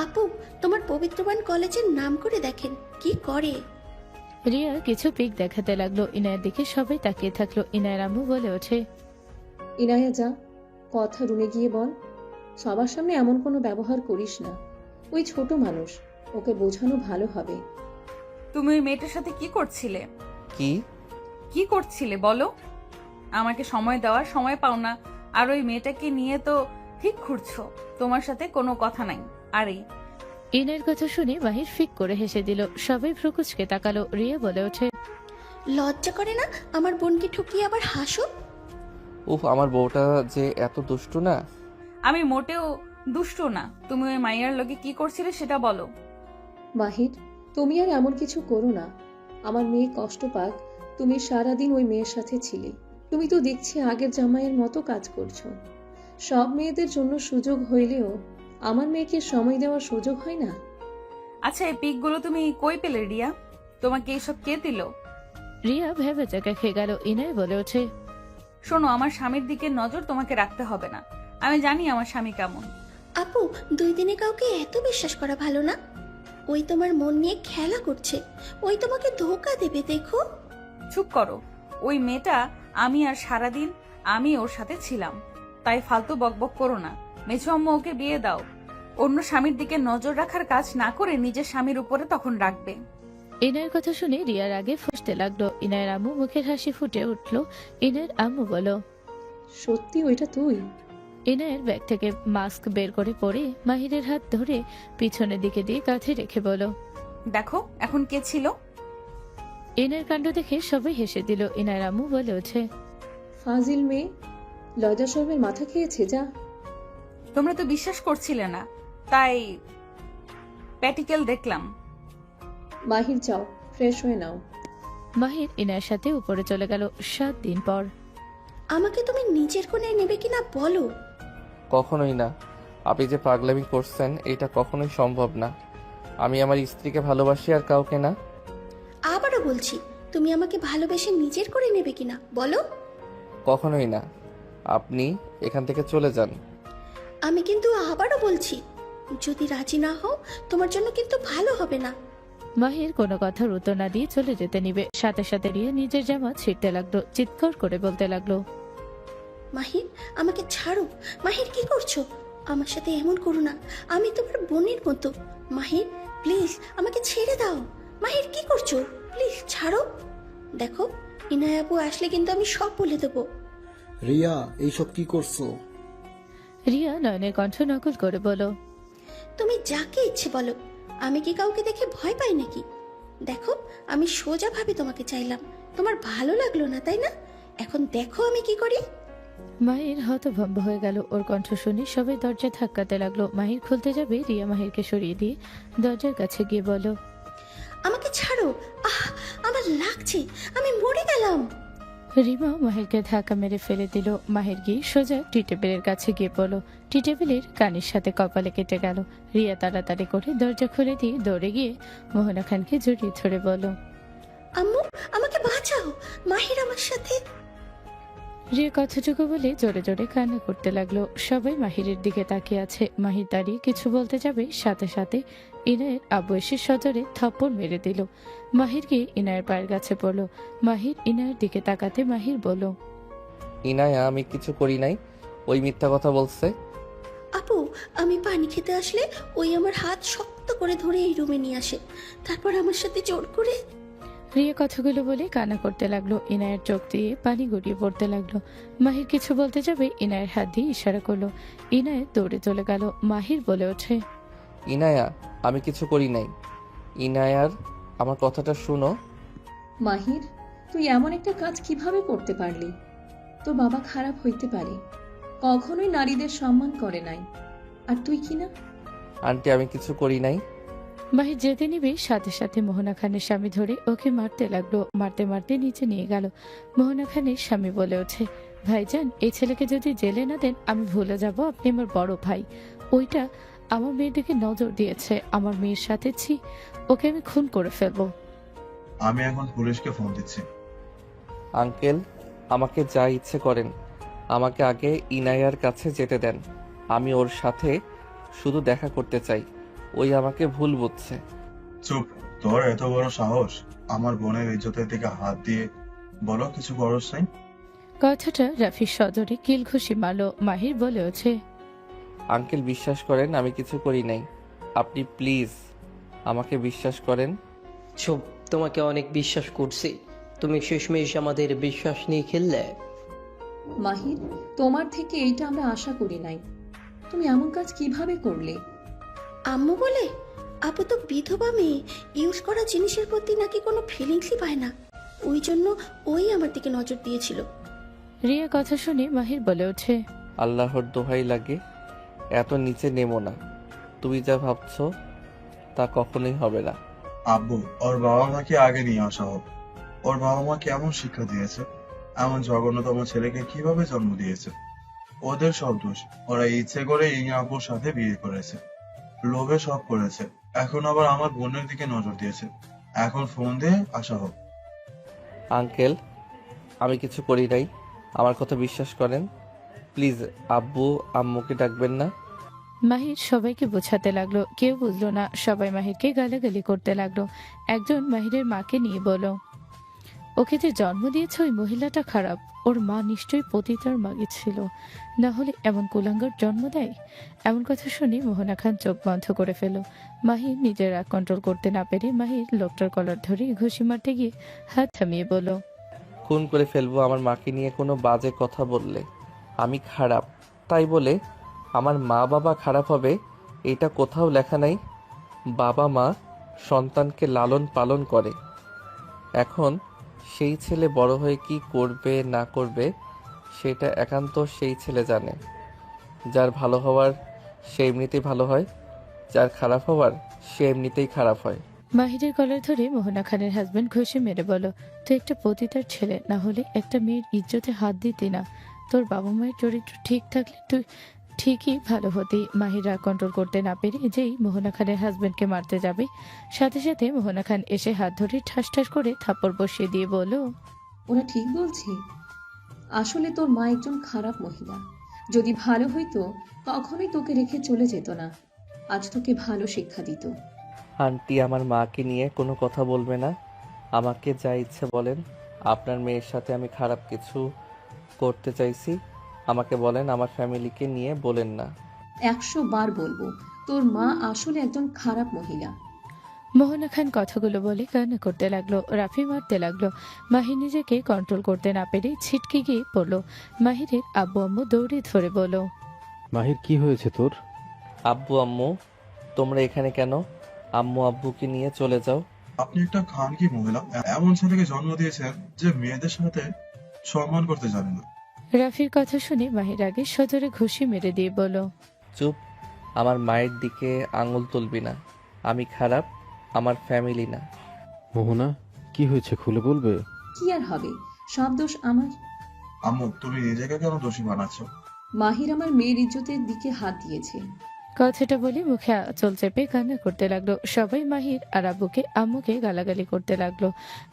আপু, তোমার পবিত্রবান কলেজের নাম করে দেখেন কি করে। রিয়া কিছু পিক দেখাতে লাগলো। ইনায়ের দিকে সবাই তাকিয়ে থাকলো। ইনায়ের আম্মু বলে ওঠে, ইনায়া যা, কথা রুমে গিয়ে বল। সবার সামনে এমন কোনো ব্যবহার করিস না। ওই ছোট মানুষ, ওকে বোঝানো ভালো হবে। তুমি ওই মেয়েটার সাথে কি করছিলে? কি করছিলে বলো? আমাকে সময় দেওয়ার সময় পাও না, আর ওই মেয়েটাকে নিয়ে তো ঠিক ঘুরছো। তোমার সাথে কোনো কথা নাই। আরে ইনায়ের কথা শুনে মাহির ফিক করে হেসে দিল। সবাই ফ্রুকুচকে তাকালো। রিয়া বলে ওঠে, লজ্জা করে না আমার বোনকে ঠকিয়ে আবার হাসো? উফ, আমার বউটা যে এত দুষ্টু না। আমি মোটেও দুষ্ট না। তুমি ওই মাইয়ার লগে কি করছিলে সেটা বলো। মাহির, তুমি আর এমন কিছু করো না। আমার মেয়ে কষ্ট পাক। তুমি সারাদিন ওই মেয়ের সাথে ছিলে। তুমি তো দেখছি আগের জামাইয়ের মতো কাজ করছো। সব মেয়েদের জন্য সুযোগ হইলেও আমার মেয়েকে সময় দেওয়ার সুযোগ হয় না। আচ্ছা, এই পিকগুলো তুমি কই পেলে রিয়া? তোমাকে এইসব কে দিল? রিয়া ভেবে চাকা খেয়ে গেল। ইনায় বলে ওঠে, শোনো, আমার স্বামীর দিকে নজর তোমাকে রাখতে হবে না। আমি জানি আমার স্বামী কেমন। আপু, 2 দিনে কাউকে এত বিশ্বাস করা ভালো না। ওই তোমার মন নিয়ে খেলা করছে। ওই তোমাকে ধোকা দেবে, দেখো। চুপ করো। ওই মেয়েটা আমি, আর সারাদিন আমি ওর সাথে ছিলাম। তাই ফালতু বকবক করো না। মেঝো আম্মু ওকে বিয়ে দাও। অন্য স্বামীর দিকে নজর রাখার কাজ না করে নিজের স্বামীর উপরে তখন রাখবে। ইনায়ের কথা শুনে রিয়ার আগে ফুসতে লাগলো। ইনায়ের আম্মু মুখের হাসি ফুটে উঠলো। ইনায়ের আম্মু বলো, সত্যি ওইটা তুই? ইনায়ের ব্যাগ থেকে মাস্ক বের করে পরে মাহিরের হাত ধরে পিছনের দিকে দিয়ে কাঁধে রেখে বলো, দেখো এখন কে ছিল? ইনায়ের কাণ্ড দেখে সবাই হেসে দিল। ইনায়ের আম্মু বলে ওঠে, ফাজিল মেয়ে, লজ্জা শরমের মাথা খেয়েছে যা। তোমরা তো বিশ্বাস করছিলে না, তাই প্র্যাকটিক্যাল দেখলাম। মাহির যাও, ফ্রেশ হয়ে নাও। মাহির ইনায়ের সাথে উপরে চলে গেল 7 দিন পর। আমাকে তুমি নিজের কোণে নেবে কিনা বলো। কখনোই না। আপনি যে পাগলামি করছেন এটা কখনোই সম্ভব না। আমি আমার স্ত্রীকে ভালোবাসি আর কাউকে না। আবারও বলছি, তুমি আমাকে ভালোবেসে নিজের করে নেবে কিনা বলো। কখনোই না। আপনি এখান থেকে চলে যান। আমি কিন্তু আবারও বলছি, যদি রাজি না হও তোমার জন্য কিন্তু ভালো হবে না। মাহির কোনো কথার উত্তর না দিয়ে চলে যেতে নিবে, সাথে সাথে রিয়া নিজের জামা ছিঁড়তে লাগলো, চিৎকার করে বলতে লাগলো, মাহির আমাকে ছাড়ো। মাহির কি করছো? আমার সাথে এমন করো না, আমি তোমার বোনের মতো। মাহির প্লিজ আমাকে ছেড়ে দাও। মাহির কি করছো? প্লিজ ছাড়ো। দেখো ইনায়া আপু আসলে কিন্তু আমি সব বলে দেবো। রিয়া, এইসব কি করছো? রিয়া নয়নের কণ্ঠ নকল করে বলো, তুমি যাকে ইচ্ছে বলো, আমি কি কাউকে দেখে ভয় পাই নাকি? দেখো আমি সোজাভাবে তোমাকে চাইলাম, তোমার ভালো লাগলো না তাই না? এখন দেখো আমি কি করি। মাহির হতভম্ব হয়ে গেল। ওর কণ্ঠ শুনে সবাই দরজা ধাক্কাতে লাগলো। মাহির খুলতে যাবে, রিয়া মাহিরকে সরিয়ে দিয়ে দরজার কাছে গিয়ে বলো, আমাকে ছাড়ো। আহ আমার লাগছে, আমি মরে গেলাম। রিমা মাহিরকে ধাক্কা মেরে ফেলে দিল। মাহির গিয়ে সোজা টি টেবিলের কাছে গিয়ে পড়লো। টি টেবিলের কানের সাথে কপালে কেটে গেল। রিয়া তাড়াতাড়ি করে দরজা খুলে দিয়ে দৌড়ে গিয়ে মোহনা খানকে জড়িয়ে ধরে বলো, আম্মু আমাকে বাঁচাও, মাহির আমার সাথে। রিয়া কথাটুকু বলে জোরে জোরে কান্না করতে লাগলো। সবাই মাহিরের দিকে তাকিয়ে আছে। মাহির দাঁড়িয়ে কিছু বলতে যাবে, সাথে সাথে ইনায়ের আব্বু এসে সজোরে থাপ্পড় মেরে দিল। মাহির গিয়ে ইনায়ের পায়ের কাছে পড়লো। মাহির ইনায়ের দিকে তাকাতে মাহির বলল, ইনায়া, আমি কিছু করি নাই। ওই মিথ্যা কথা বলছে। আপু আমি পানি খেতে আসলে ওই আমার হাত শক্ত করে ধরে এই রুমে নিয়ে আসে, তারপর আমার সাথে জোর করে। রিয়া কথাগুলো বলে কান্না করতে লাগলো। ইনায়ের চোখ দিয়ে পানি গড়িয়ে পড়তে লাগলো। মাহির কিছু বলতে যাবে, ইনায়ের হাত দিয়ে ইশারা করলো। ইনায়ের দৌড়ে চলে গেল। মাহির বলে ওঠে, ইনায়া, আমি কিছু করি নাই। ইনায়ার, আমার কথাটা শুনো। মাহির, তুই এমন একটা কাজ কিভাবে করতে পারলি? তোর বাবা খারাপ হইতে পারে, কখনোই নারীদের সম্মান করে নাই, আর তুই কি না? আন্টি, আমি কিছু করি নাই। মাহির যেতে নিবে, সাথে সাথে মোহনা খানের স্বামী ধরে ওকে মারতে লাগলো। মারতে মারতে নিচে নিয়ে গেল। মোহনা খানের স্বামী বলে ওঠে, ভাইজান, এই ছেলেকে যদি জেলে না দেন আমি ভুলে যাব আপনি আমার বড় ভাই। ওইটা আমার মেয়ের দিকে নজর দিয়েছে, আমার মেয়ের সাথে ওকে আমি খুন করে ফেলবো। আমি এখন পুলিশকে ফোন দিচ্ছি। আঙ্কেল, আমাকে যা ইচ্ছে করেন, আমাকে আগে ইনায়ার কাছে যেতে দেন। আমি ওর সাথে শুধু দেখা করতে চাই। ওই আমাকে ভুল বুঝছে। চুপ, তোর এত বড় সাহস আমার বোনের ইজ্জতের দিকে হাত দিয়ে বলো কিছু খরচ নাই। কথাটা রাফির সদরে কিল ঘুষি মারলো। মাহির বলে ওঠে, আঙ্কেল, বিশ্বাস করেন আমি কিছু করি নাই। আপনি প্লিজ আমাকে বিশ্বাস করেন। চুপ, তোমাকে অনেক বিশ্বাস করছি, তুমি শেষমেশ আমাদের বিশ্বাস নিয়ে খেললে। মাহির, তোমার থেকে এইটা আমরা আশা করি নাই। তুমি এমন কাজ কিভাবে করলে? আম্মু বলে আপু তো বিধবা মেয়ে, ইউজ করা জিনিসের প্রতি নাকি কোনো ফিলিংসই পায় না, ওই জন্য ওই আমার দিকে নজর দিয়েছিল। রিয়া কথা শুনে মাহির বলে ওঠে, আল্লাহর দোহাই লাগে, এত নিচে নেমো না। তুমি যা ভাবছো তা কখনোই হবে না। আব্বু, ওর বাবা মাকে আগে নিয়ে আসা হোক। ওর বাবা মা কেমন শিক্ষা দিয়েছে, এমন জঘন্যতম ছেলেকে কিভাবে জন্ম দিয়েছে। ওদের সব দোষ, ওরা ইচ্ছে করে এই আব্বুর সাথে বিয়ে করেছে, লোভে সব করেছে, এখন আবার আমার বোনের দিকে নজর দিয়েছে। এখন ফোন দিয়ে আসা হোক। আঙ্কেল, আমি কিছু করি নাই, আমার কথা বিশ্বাস করেন। প্লিজ আব্বু আম্মুকে ডাকবেন না। মাহির সবাইকে বোঝাতে লাগলো, কেউ বুঝলো না। সবাই মাহিরকে গালাগালি করতে লাগলো। একজন মাহিরের মাকে নিয়ে বলো, ওকে যে জন্ম দিয়েছে ওই মহিলাটা খারাপ, ওর মা নিশ্চয়ই পতিতার মাগে ছিল, না হলে এমন কুলাঙ্গার জন্ম দেয়। এমন কথা শুনে মোহনা খান চোখ বন্ধ করে ফেল। মাহির নিজের রাগ কন্ট্রোল করতে না পেরে মাহির লোকটার কলার ধরে ঘুষি মারতে গিয়ে হাত থামিয়ে বলল, খুন করে ফেলবো আমার মাকে নিয়ে কোনো বাজে কথা বললে। আমি খারাপ, তাই বলে আমার মা বাবা খারাপ হবে এটা কোথাও লেখা নাই। বাবা মা সন্তানকে লালন পালন করে। এখন সেই ছেলে বড় হয়ে কি করবে না করবে সেটা একান্ত সেই ছেলে জানে। যার ভালো হওয়ার সে এমনিতেই ভালো হয়, যার খারাপ হওয়ার সে এমনিতেই খারাপ হয়। মাহিরের কলার ধরে মোহনা খানের হাজবেন্ড ঘষে মেরে বলো, তুই একটা পতিতার ছেলে, না হলে একটা মেয়ের ইজ্জতে হাত দিতি না। তোর বাবা মায়ের চরিত্র ঠিক থাকলে তুই ঠিকই ভালো হতি। মাহিরা কন্ট্রোল করতে না পেরে যেই মোহনা খানের হাজবেন্ডকে মারতে যাবে, সাথে সাথে মোহনা খান এসে হাত ধরে ঠাস ঠাস করে থাপ্পড় বসিয়ে দিয়ে বলল, ওরা ঠিক বলছে। আসলে তোর মা একজন খারাপ মহিলা। যদি ভালো হইতো কখনোই তোকে রেখে চলে যেত না, আজ তোকে ভালো শিক্ষা দিত। আন্টি আমার মাকে নিয়ে কোনো কথা বলবে না, আমাকে যা ইচ্ছে বলেন। আপনার মেয়ের সাথে আমি খারাপ কিছু করতে চাইছি আমাকে বলেন, আমার ফ্যামিলিকে নিয়ে বলেন না। 100 বার বলবো, তোর মা আসলে একজন খারাপ মহিলা। মোহনা খান কথাগুলো বলে কান্না করতে লাগলো, রাফি মারতে লাগলো। মাহির নিজেকে কন্ট্রোল করতে না পেরে ছিটকে গিয়ে পড়লো। মাহিরের আব্বু আম্মু দৌড়ে ধরে বলো, মাহির কি হয়েছে তোর? আব্বু আম্মু তোমরা এখানে কেন? আম্মু আব্বুকে নিয়ে চলে যাও। আপনি একটা খানকি মহিলা, এমন ছেলেকে জন্ম দিয়েছেন যে মেয়েদের সাথে সম্মান করতে জানে না। রাফির কথা শুনে মাহির আগে সজোরে ঘুষি মেরে দিয়ে বলো, চুপ, আমার মায়ের দিকে আঙুল তুলবি না। আমি খারাপ, আমার ফ্যামিলি না। মোহনা কি হয়েছে খুলে বলবে? কি আর হবে, সব দোষ আমার। আম্মু তুমি নিজেকে কেন দোষী বানাচ্ছ? মাহির আমার মেয়ের ইজ্জতের দিকে হাত দিয়েছে। কথাটা বলে মুখে আঁচল চেপে কান্না করতে লাগলো। সবাই মাহির আর আব্বুকে আম্মুকে গালাগালি করতে লাগলো।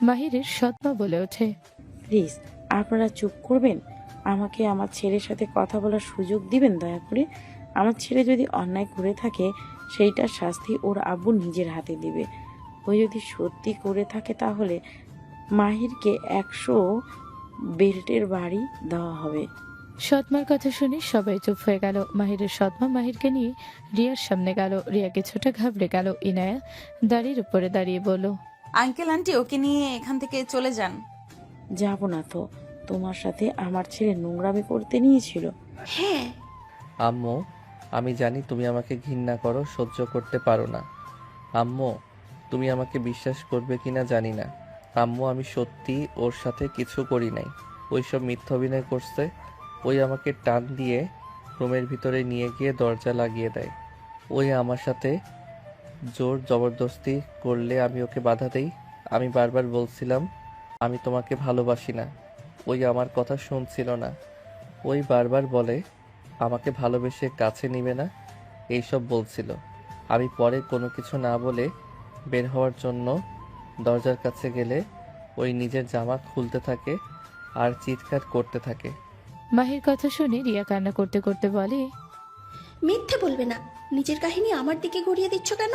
মাহিরের সৎমা বলে ওঠে, প্লিজ আপনারা চুপ করবেন? আমাকে আমার ছেলের সাথে কথা বলার সুযোগ দিবেন দয়া করে। আমার ছেলে যদি অন্যায় করে থাকে সেইটার শাস্তি ওর আব্বু নিজের হাতে দিবে। ওই যদি সত্যি করে থাকে তাহলে মাহিরকে 100 বেল্টের বাড়ি দেওয়া হবে। সৎমার কথা শুনে সবাই চুপ হয়ে গেল। মাহিরের সৎমা মাহিরকে নিয়ে রিয়ার সামনে গেল। রিয়া কিছুটা ঘাবড়ে গেল। ইনায়া দাড়ির উপরে দাঁড়িয়ে বলল, আঙ্কেল আন্টি ওকে নিয়ে এখান থেকে চলে যান। যাব না তো, তোমার সাথে আমার ছেলে নোংরামি করতে নিয়েছিল। হ্যাঁ আম্মু আমি জানি তুমি আমাকে ঘৃণা করো, সহ্য করতে পারো না। আম্মু তুমি আমাকে বিশ্বাস করবে কিনা জানি না। আম্মু আমি সত্যি ওর সাথে কিছু করি নাই। ওইসব মিথ্যা অভিনয় করছে। ওই আমাকে টান দিয়ে রুমের ভিতরে নিয়ে গিয়ে দরজা লাগিয়ে দেয়। ওই আমার সাথে জোর জবরদস্তি করলে আমি ওকে বাধা দেই। আমি বারবার বলছিলাম আমি তোমাকে ভালোবাসি না, ওই আমার কথা শুনছিল না। ওই বারবার বলে আমাকে ভালোবেসে কাছে নিবে না, এইসব বলছিল। আমি পরে কোনো কিছু না বলে বের হওয়ার জন্য দরজার কাছে গেলে ওই নিজের জামা খুলতে থাকে আর চিৎকার করতে থাকে। মাহির কথা শুনে রিয়া কান্না করতে করতে বলে, মিথ্যে বলবে না, নিজের কাহিনী আমার দিকে গড়িয়ে দিচ্ছ কেন?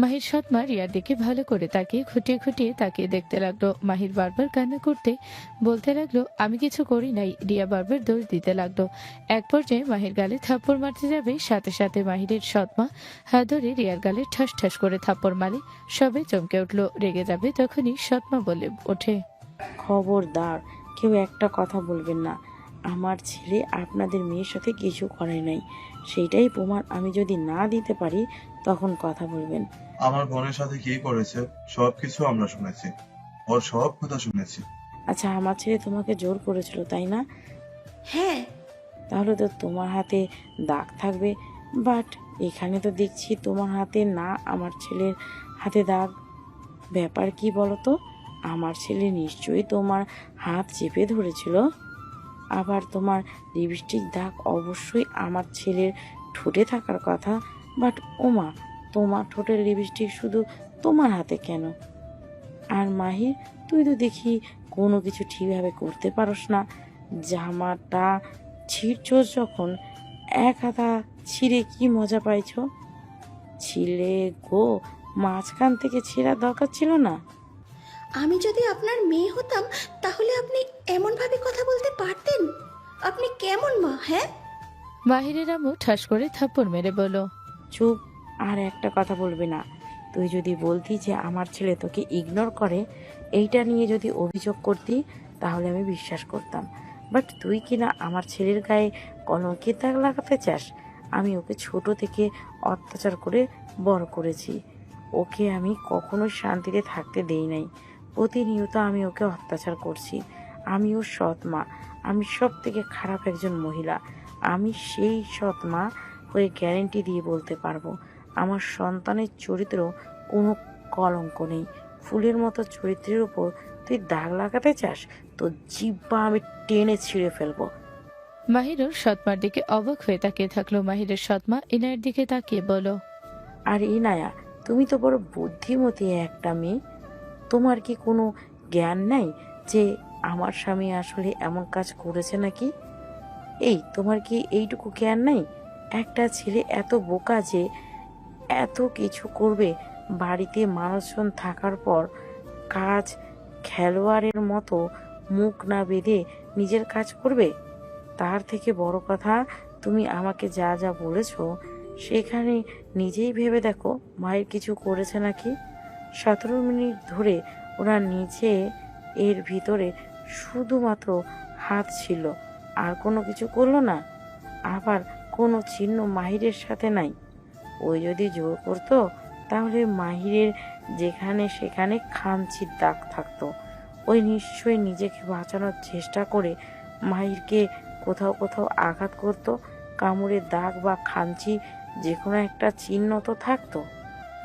মাহির সৎমা রিয়ার দিকে ভালো করে তাকিয়ে খুঁটিয়ে খুঁটিয়ে তাকিয়ে দেখতে লাগলো। মাহির বারবার কান্না করতে বলতে লাগলো, আমি কিছু করি নাই। রিয়া বারবার দোষ দিতে লাগলো। এক পর্যায়ে মাহির গালে থাপ্পড় মারতে যাবে, সাথে সাথে মাহিরের সৎমা হাত ধরে রিয়ার গালে ঠাস ঠাস করে থাপ্পড় মারে। সবে চমকে উঠলো। রেগে যাবে তখনই সৎমা বলে ওঠে, খবরদার কেউ একটা কথা বলবেন না। আমার ছেলে আপনাদের মেয়ের সাথে কিছু করে নাই, সেইটাই প্রমাণ আমি যদি না দিতে পারি তখন কথা বলবেন। আমার বোনের সাথে কি করেছে সবকিছু আমরা শুনেছি, ওর সব কথা শুনেছি। আচ্ছা আমার ছেলে তোমাকে জোর করেছিল তাই না? হ্যাঁ। তাহলে তো তোমার হাতে দাগ থাকবে, বাট এখানে তো দেখছি তোমার হাতে না, আমার ছেলের হাতে দাগ। ব্যাপার কি বলো তো? আমার ছেলে নিশ্চয়ই তোমার হাত চেপে ধরেছিল। আবার তোমার লিপস্টিক দাগ অবশ্যই আমার ছেলের ঠোঁটে থাকার কথা, বাট ওমা তোমার ঠোঁটের লিপস্টিক শুধু তোমার হাতে কেন? আর মাহির তুই তো দেখি কোনো কিছু ঠিকভাবে করতে পারস না। জামাটা ছিঁড়ছস যখন এক হাতা ছিঁড়ে কি মজা পাইছ? ছিলে গো, মাঝখান থেকে ছেঁড়ার দরকার ছিল না। আমি যদি আপনার মেয়ে হতাম তাহলে আপনি এমনভাবে কথা বলতে পারতেন? আপনি কেমন মা? হ্যাঁ। মাহিরের আম্মু ঠাস করে থাপ্পড় মেরে বলল, চুপ, আর একটা কথা বলবি না। তুই যদি বলতি যে আমার ছেলে তোকে ইগনোর করে, এইটা নিয়ে যদি অভিযোগ করতি তাহলে আমি বিশ্বাস করতাম। বাট তুই কিনা আমার ছেলের গায়ে কলঙ্কের দাগ লাগাতে চাস। আমি ওকে ছোট থেকে অত্যাচার করে বড় করেছি। ওকে আমি কখনোই শান্তিতে থাকতে দেই নাই। প্রতিনিয়ত আমি ওকে অত্যাচার করছি। আমি ওর সৎ মা। আমি সব থেকে খারাপ একজন মহিলা। আমি সেই সৎ মা হয়ে গ্যারেন্টি দিয়ে বলতে পারবো, আমার সন্তানের চরিত্র কোনো কলঙ্ক নেই। ফুলের মতো চরিত্রের উপর তুই দাগ লাগাতে চাস, তো জিব্বা আমি টেনে ছিঁড়ে ফেলবো। মাহিরুর সৎমার দিকে অবাক হয়ে তাকিয়ে থাকলো। মাহিরের সৎমা ইনায়ের দিকে তাকিয়ে বলো, আর ইনায়া, তুমি তো বড় বুদ্ধিমতী একটা মেয়ে। তোমার কি কোনো জ্ঞান নাই যে আমার স্বামী আসলে এমন কাজ করেছে নাকি? তোমার কি এইটুকু জ্ঞান নাই? একটা ছেলে এত বোকা যে এত কিছু করবে? বাড়িতে মানুষজন থাকার পর কাজ খেলোয়াড়ের মতো মুখ না বেঁধে নিজের কাজ করবে? তার থেকে বড় কথা, তুমি আমাকে যা যা বলেছো সেখানে নিজেই ভেবে দেখো মায়ের কিছু করেছে নাকি। 17 মিনিট ধরে ওরা নিচে এর ভিতরে শুধুমাত্র হাত ছিল, আর কোনো কিছু করলো না। আবার কোনো চিহ্ন মাহিরের সাথে নাই। ওই যদি জোর করতো তাহলে মাহিরের যেখানে সেখানে খামচির দাগ থাকতো। ওই নিশ্চয়ই নিজেকে বাঁচানোর চেষ্টা করে মাহিরকে কোথাও কোথাও আঘাত করতো। কামড়ের দাগ বা খামচি যে কোনো একটা চিহ্ন তো থাকতো।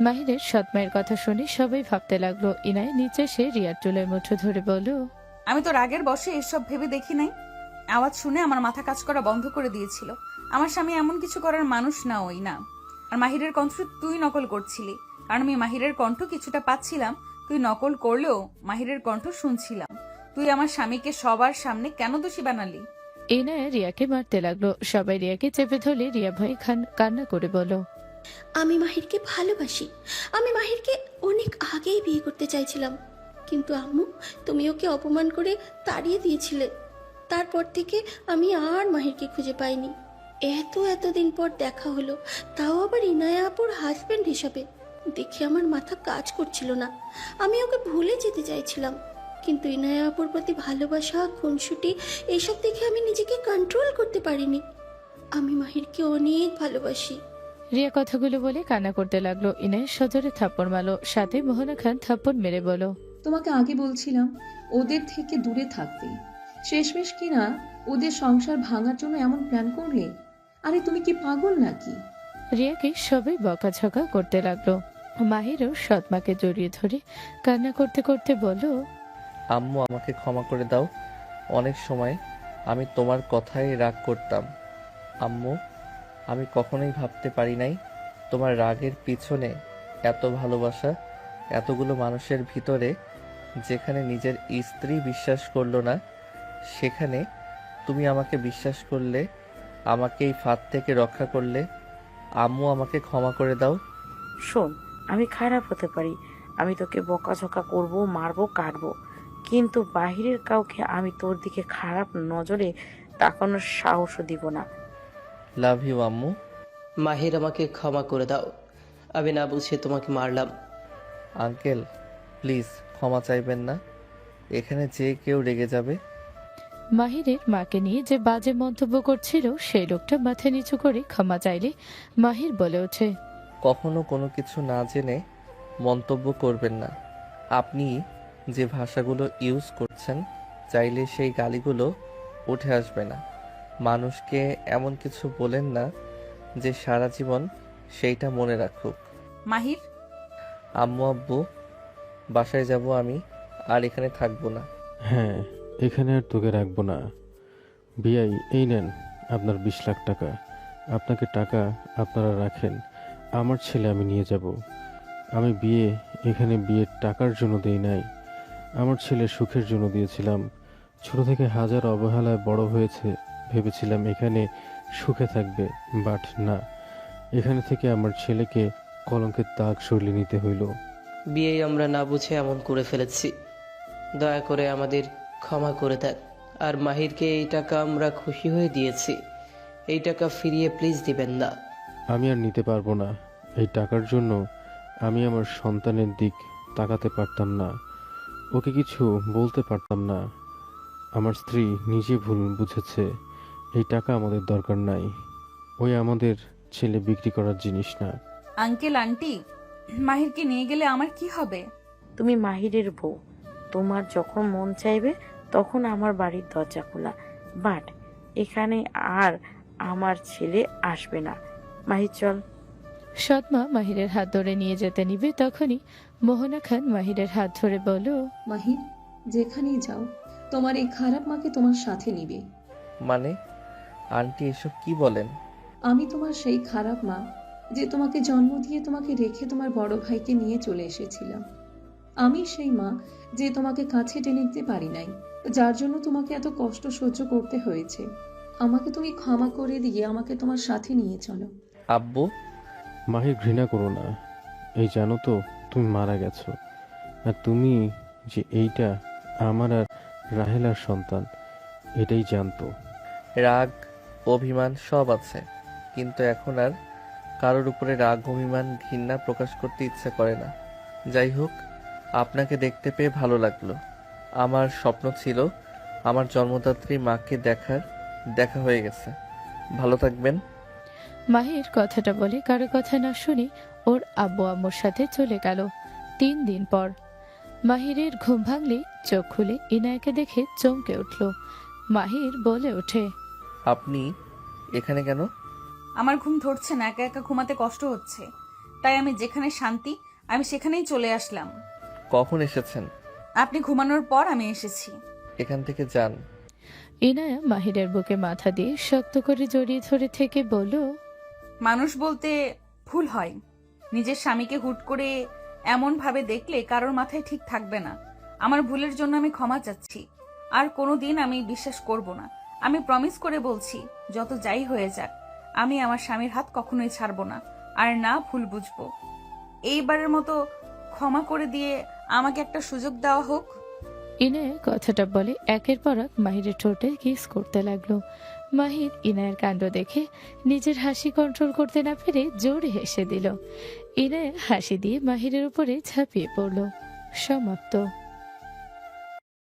মাহিরের সৎমায়ের কথা শুনে সবাই ভাবতে লাগলো। ইনায় নিচে সে রিয়ার চুলের মুঠো ধরে বলল, আমি তো রাগের বশে এসব ভেবে দেখি নাই। আওয়াজ শুনে আমার মাথা কাজ করা বন্ধ করে দিয়েছিল। আমার স্বামী এমন কিছু করার মানুষ না, ওই না। আর মাহিরের কণ্ঠ তুই নকল করছিলি, কারণ আমি মাহিরের কণ্ঠ কিছুটা পাচ্ছিলাম। তুই নকল করলেও মাহিরের কণ্ঠ শুনছিলাম। তুই আমার স্বামীকে সবার সামনে কেন দোষী বানালি? ইনায় রিয়াকে মারতে লাগলো। সবাই রিয়াকে চেপে ধরলে রিয়া ভয়ে কান্না করে বলো, আমি মাহিরকে ভালোবাসি। আমি মাহিরকে অনেক আগেই বিয়ে করতে চাইছিলাম, কিন্তু আম্মু তুমি ওকে অপমান করে তাড়িয়ে দিয়েছিলে। তারপর থেকে আমি আর মাহিরকে খুঁজে পাইনি। এতদিন পর দেখা হলো, তাও আবার ইনায়া আপুর হাজবেন্ড হিসাবে। দেখে আমার মাথা কাজ করছিল না। আমি ওকে ভুলে যেতে চাইছিলাম, কিন্তু ইনায়া আপুর প্রতি ভালোবাসা, খুনসুটি এইসব দেখে আমি নিজেকে কন্ট্রোল করতে পারিনি। আমি মাহিরকে অনেক ভালোবাসি। রিয়া কথাগুলো বলে কান্না করতে লাগলো। ইনায় সজোরে থাপ্পড় মারলো, সাথে মোহনা খান থাপ্পড় মেরে বলো, তোমাকে আগে বলছিলাম ওদের থেকে দূরে থাকতে, শেষমেশ কিনা ওদের সংসার ভাঙার জন্য এমন প্ল্যান করলে। আরে তুমি কি পাগল নাকি? রিয়াকে সবাই বকাঝকা করতে লাগলো। মাহিরও সৎমাকে জড়িয়ে ধরে কান্না করতে করতে বলল, আম্মু আমাকে ক্ষমা করে দাও। অনেক সময় আমি তোমার কথায় রাগ করতাম। আম্মু, আমি কখনোই ভাবতে পারি নাই তোমার রাগের পিছনে এত ভালোবাসা। এতগুলো মানুষের ভিতরে যেখানে নিজের স্ত্রী বিশ্বাস করলো না, সেখানে তুমি আমাকে বিশ্বাস করলে, আমাকে এই ফাঁদ থেকে রক্ষা করলে। আম্মু আমাকে ক্ষমা করে দাও। শোন, আমি খারাপ হতে পারি, আমি তোকে বকাঝকা করবো, মারবো, কাটবো, কিন্তু বাহিরের কাউকে আমি তোর দিকে খারাপ নজরে তাকানোর সাহসও দিব না। লাভ ইউ আম্মু। মাহির আমাকে ক্ষমা করে দাও, আমি না বুঝে তোমাকে মারলাম। আঙ্কেল প্লিজ ক্ষমা চাইবেন না, এখানে যে কেউ রেগে যাবে। মাহিরের মাকে নিয়ে যে বাজে মন্তব্য করছিল সেই লোকটা মাথা নিচু করে ক্ষমা চাইলে মাহির বলে ওঠে, কখনো কোনো কিছু না জেনে মন্তব্য করবেন না। আপনি যে ভাষাগুলো ইউজ করছেন, চাইলে সেই গালিগুলো উঠে আসবে না। মানুষকে এমন কিছু বলেন না যে সারা জীবন সেইটা মনে রাখুক। মাহির, আম্মু আব্বু, বাসায় যাব আমি, আর এখানে থাকবো না। হ্যাঁ, এখানে আর তোকে রাখবো না। বিআই, এই নেন আপনার 20 লাখ টাকা। আপনাকে টাকা আপনারা রাখেন, আমার ছেলে আমি নিয়ে যাব। আমি এখানে বিয়ের টাকার জন্য দেই নাই, আমার ছেলের সুখের জন্য দিয়েছিলাম। ছোট থেকে হাজার অবহেলায় বড় হয়েছে, ভেবেছিলাম এখানে সুখে থাকবে, বাট না, এখানে থেকে আমার ছেলেকে কলঙ্কের দাগ সরিয়ে নিতে হইল। বিয়ে আমরা না বুঝে এমন করে ফেলেছি, দয়া করে আমাদের ক্ষমা করে দেন। আর মাহিরকে এই টাকা আমরা খুশি হয়ে দিয়েছি, এই টাকা ফিরিয়ে প্লিজ দিবেন না। আমি আর নিতে পারবো না। এই টাকার জন্য আমি আমার সন্তানের দিক তাকাতে পারতাম না, ওকে কিছু বলতে পারতাম না। আমার স্ত্রী নিজে ভুল বুঝেছে। এই টাকা আমাদের দরকার নাই। ওই আমাদের ছেলে বিক্রি করার জিনিস না। আঙ্কেল আন্টি, মাহিরকে নিয়ে গেলে আমার কি হবে? তুমি মাহিরের বউ, তোমার যখন মন চাইবে তখন আমার বাড়ির দরজা খোলা, বাট এখানে আর আমার ছেলে আসবে না। মাহির চল। সৎমা মাহিরের হাত ধরে নিয়ে যেতে নিবে তখনই মোহনা খান মাহিরের হাত ধরে বলল, মাহির, যেখানেই যাও তোমার এই খারাপ মাকে তোমার সাথে নিবে। মানে আন্টি এসব কি বলেন? আমি তোমার সেই খারাপ মা যে তোমাকে জন্ম দিয়ে তোমাকে রেখে তোমার বড় ভাইকে নিয়ে চলে এসেছিলাম। আমি সেই মা যে তোমাকে কাছে টেনে নিতে পারি নাই, যার জন্য তোমাকে এত কষ্ট সহ্য করতে হয়েছে। আমাকে তুমি ক্ষমা করে দিয়ে আমাকে তোমার সাথে নিয়ে চলো। আব্বু, মাহির, ঘৃণা করো না। এই জানো তো তুমি মারা গেছো, আর তুমি যে এইটা আমার আর রাহেলার সন্তান এটাই জানতো। রাগ অভিমান সব আছে, কিন্তু এখন আর কারোর উপরে রাগ অভিমান ঘৃণা প্রকাশ করতে ইচ্ছে করে না। যাই হোক, আপনাকে দেখতে পেয়ে ভালো লাগলো। আমার স্বপ্ন ছিল আমার জন্মদাত্রী মাকে দেখা হয়ে গেছে। ভালো থাকবেন। মাহির কথাটা বলে কারো কথা না শুনে ওর আব্বু আম্মুর সাথে চলে গেল। 3 দিন পর মাহিরের ঘুম ভাঙলে চোখ খুলে ইনায়াকে দেখে চমকে উঠল। মাহির বলে ওঠে, আপনি এখানে কেন? আমার ঘুম ধরছে না, একা একা ঘুমাতে কষ্ট হচ্ছে, তাই আমি যেখানে শান্তি আমি সেখানেই চলে আসলাম। কখন এসেছেন? আপনি ঘুমানোর পর আমি এসেছি। এখান থেকে যান। ইনায়া মাহিরের বুকে মাথা দিয়ে শক্ত করে জড়িয়ে ধরে থেকে বলল, মানুষ বলতে ভুল হয়। নিজের স্বামীকে হুট করে এমন ভাবে দেখলে কারোর মাথায় ঠিক থাকবে না। আমার ভুলের জন্য আমি ক্ষমা চাচ্ছি। আর কোনোদিন আমি বিশ্বাস করব না। আমি প্রমিস করে বলছি, যত যাই হয়ে যাক আমি আমার স্বামীর হাত কখনোই ছাড়বো না, আর না ভুল বুঝবো। এইবারের মতো ক্ষমা করে দিয়ে আমাকে একটা সুযোগ দেওয়া হোক। ইনায়া কথাটা বলে একের পর এক মাহিরের ঠোঁটে কিস করতে লাগলো। মাহির ইনায়ের কাণ্ড দেখে নিজের হাসি কন্ট্রোল করতে না পেরে জোরে হেসে দিল। ইনায়া হাসি দিয়ে মাহিরের উপরে ঝাঁপিয়ে পড়ল। সমাপ্ত।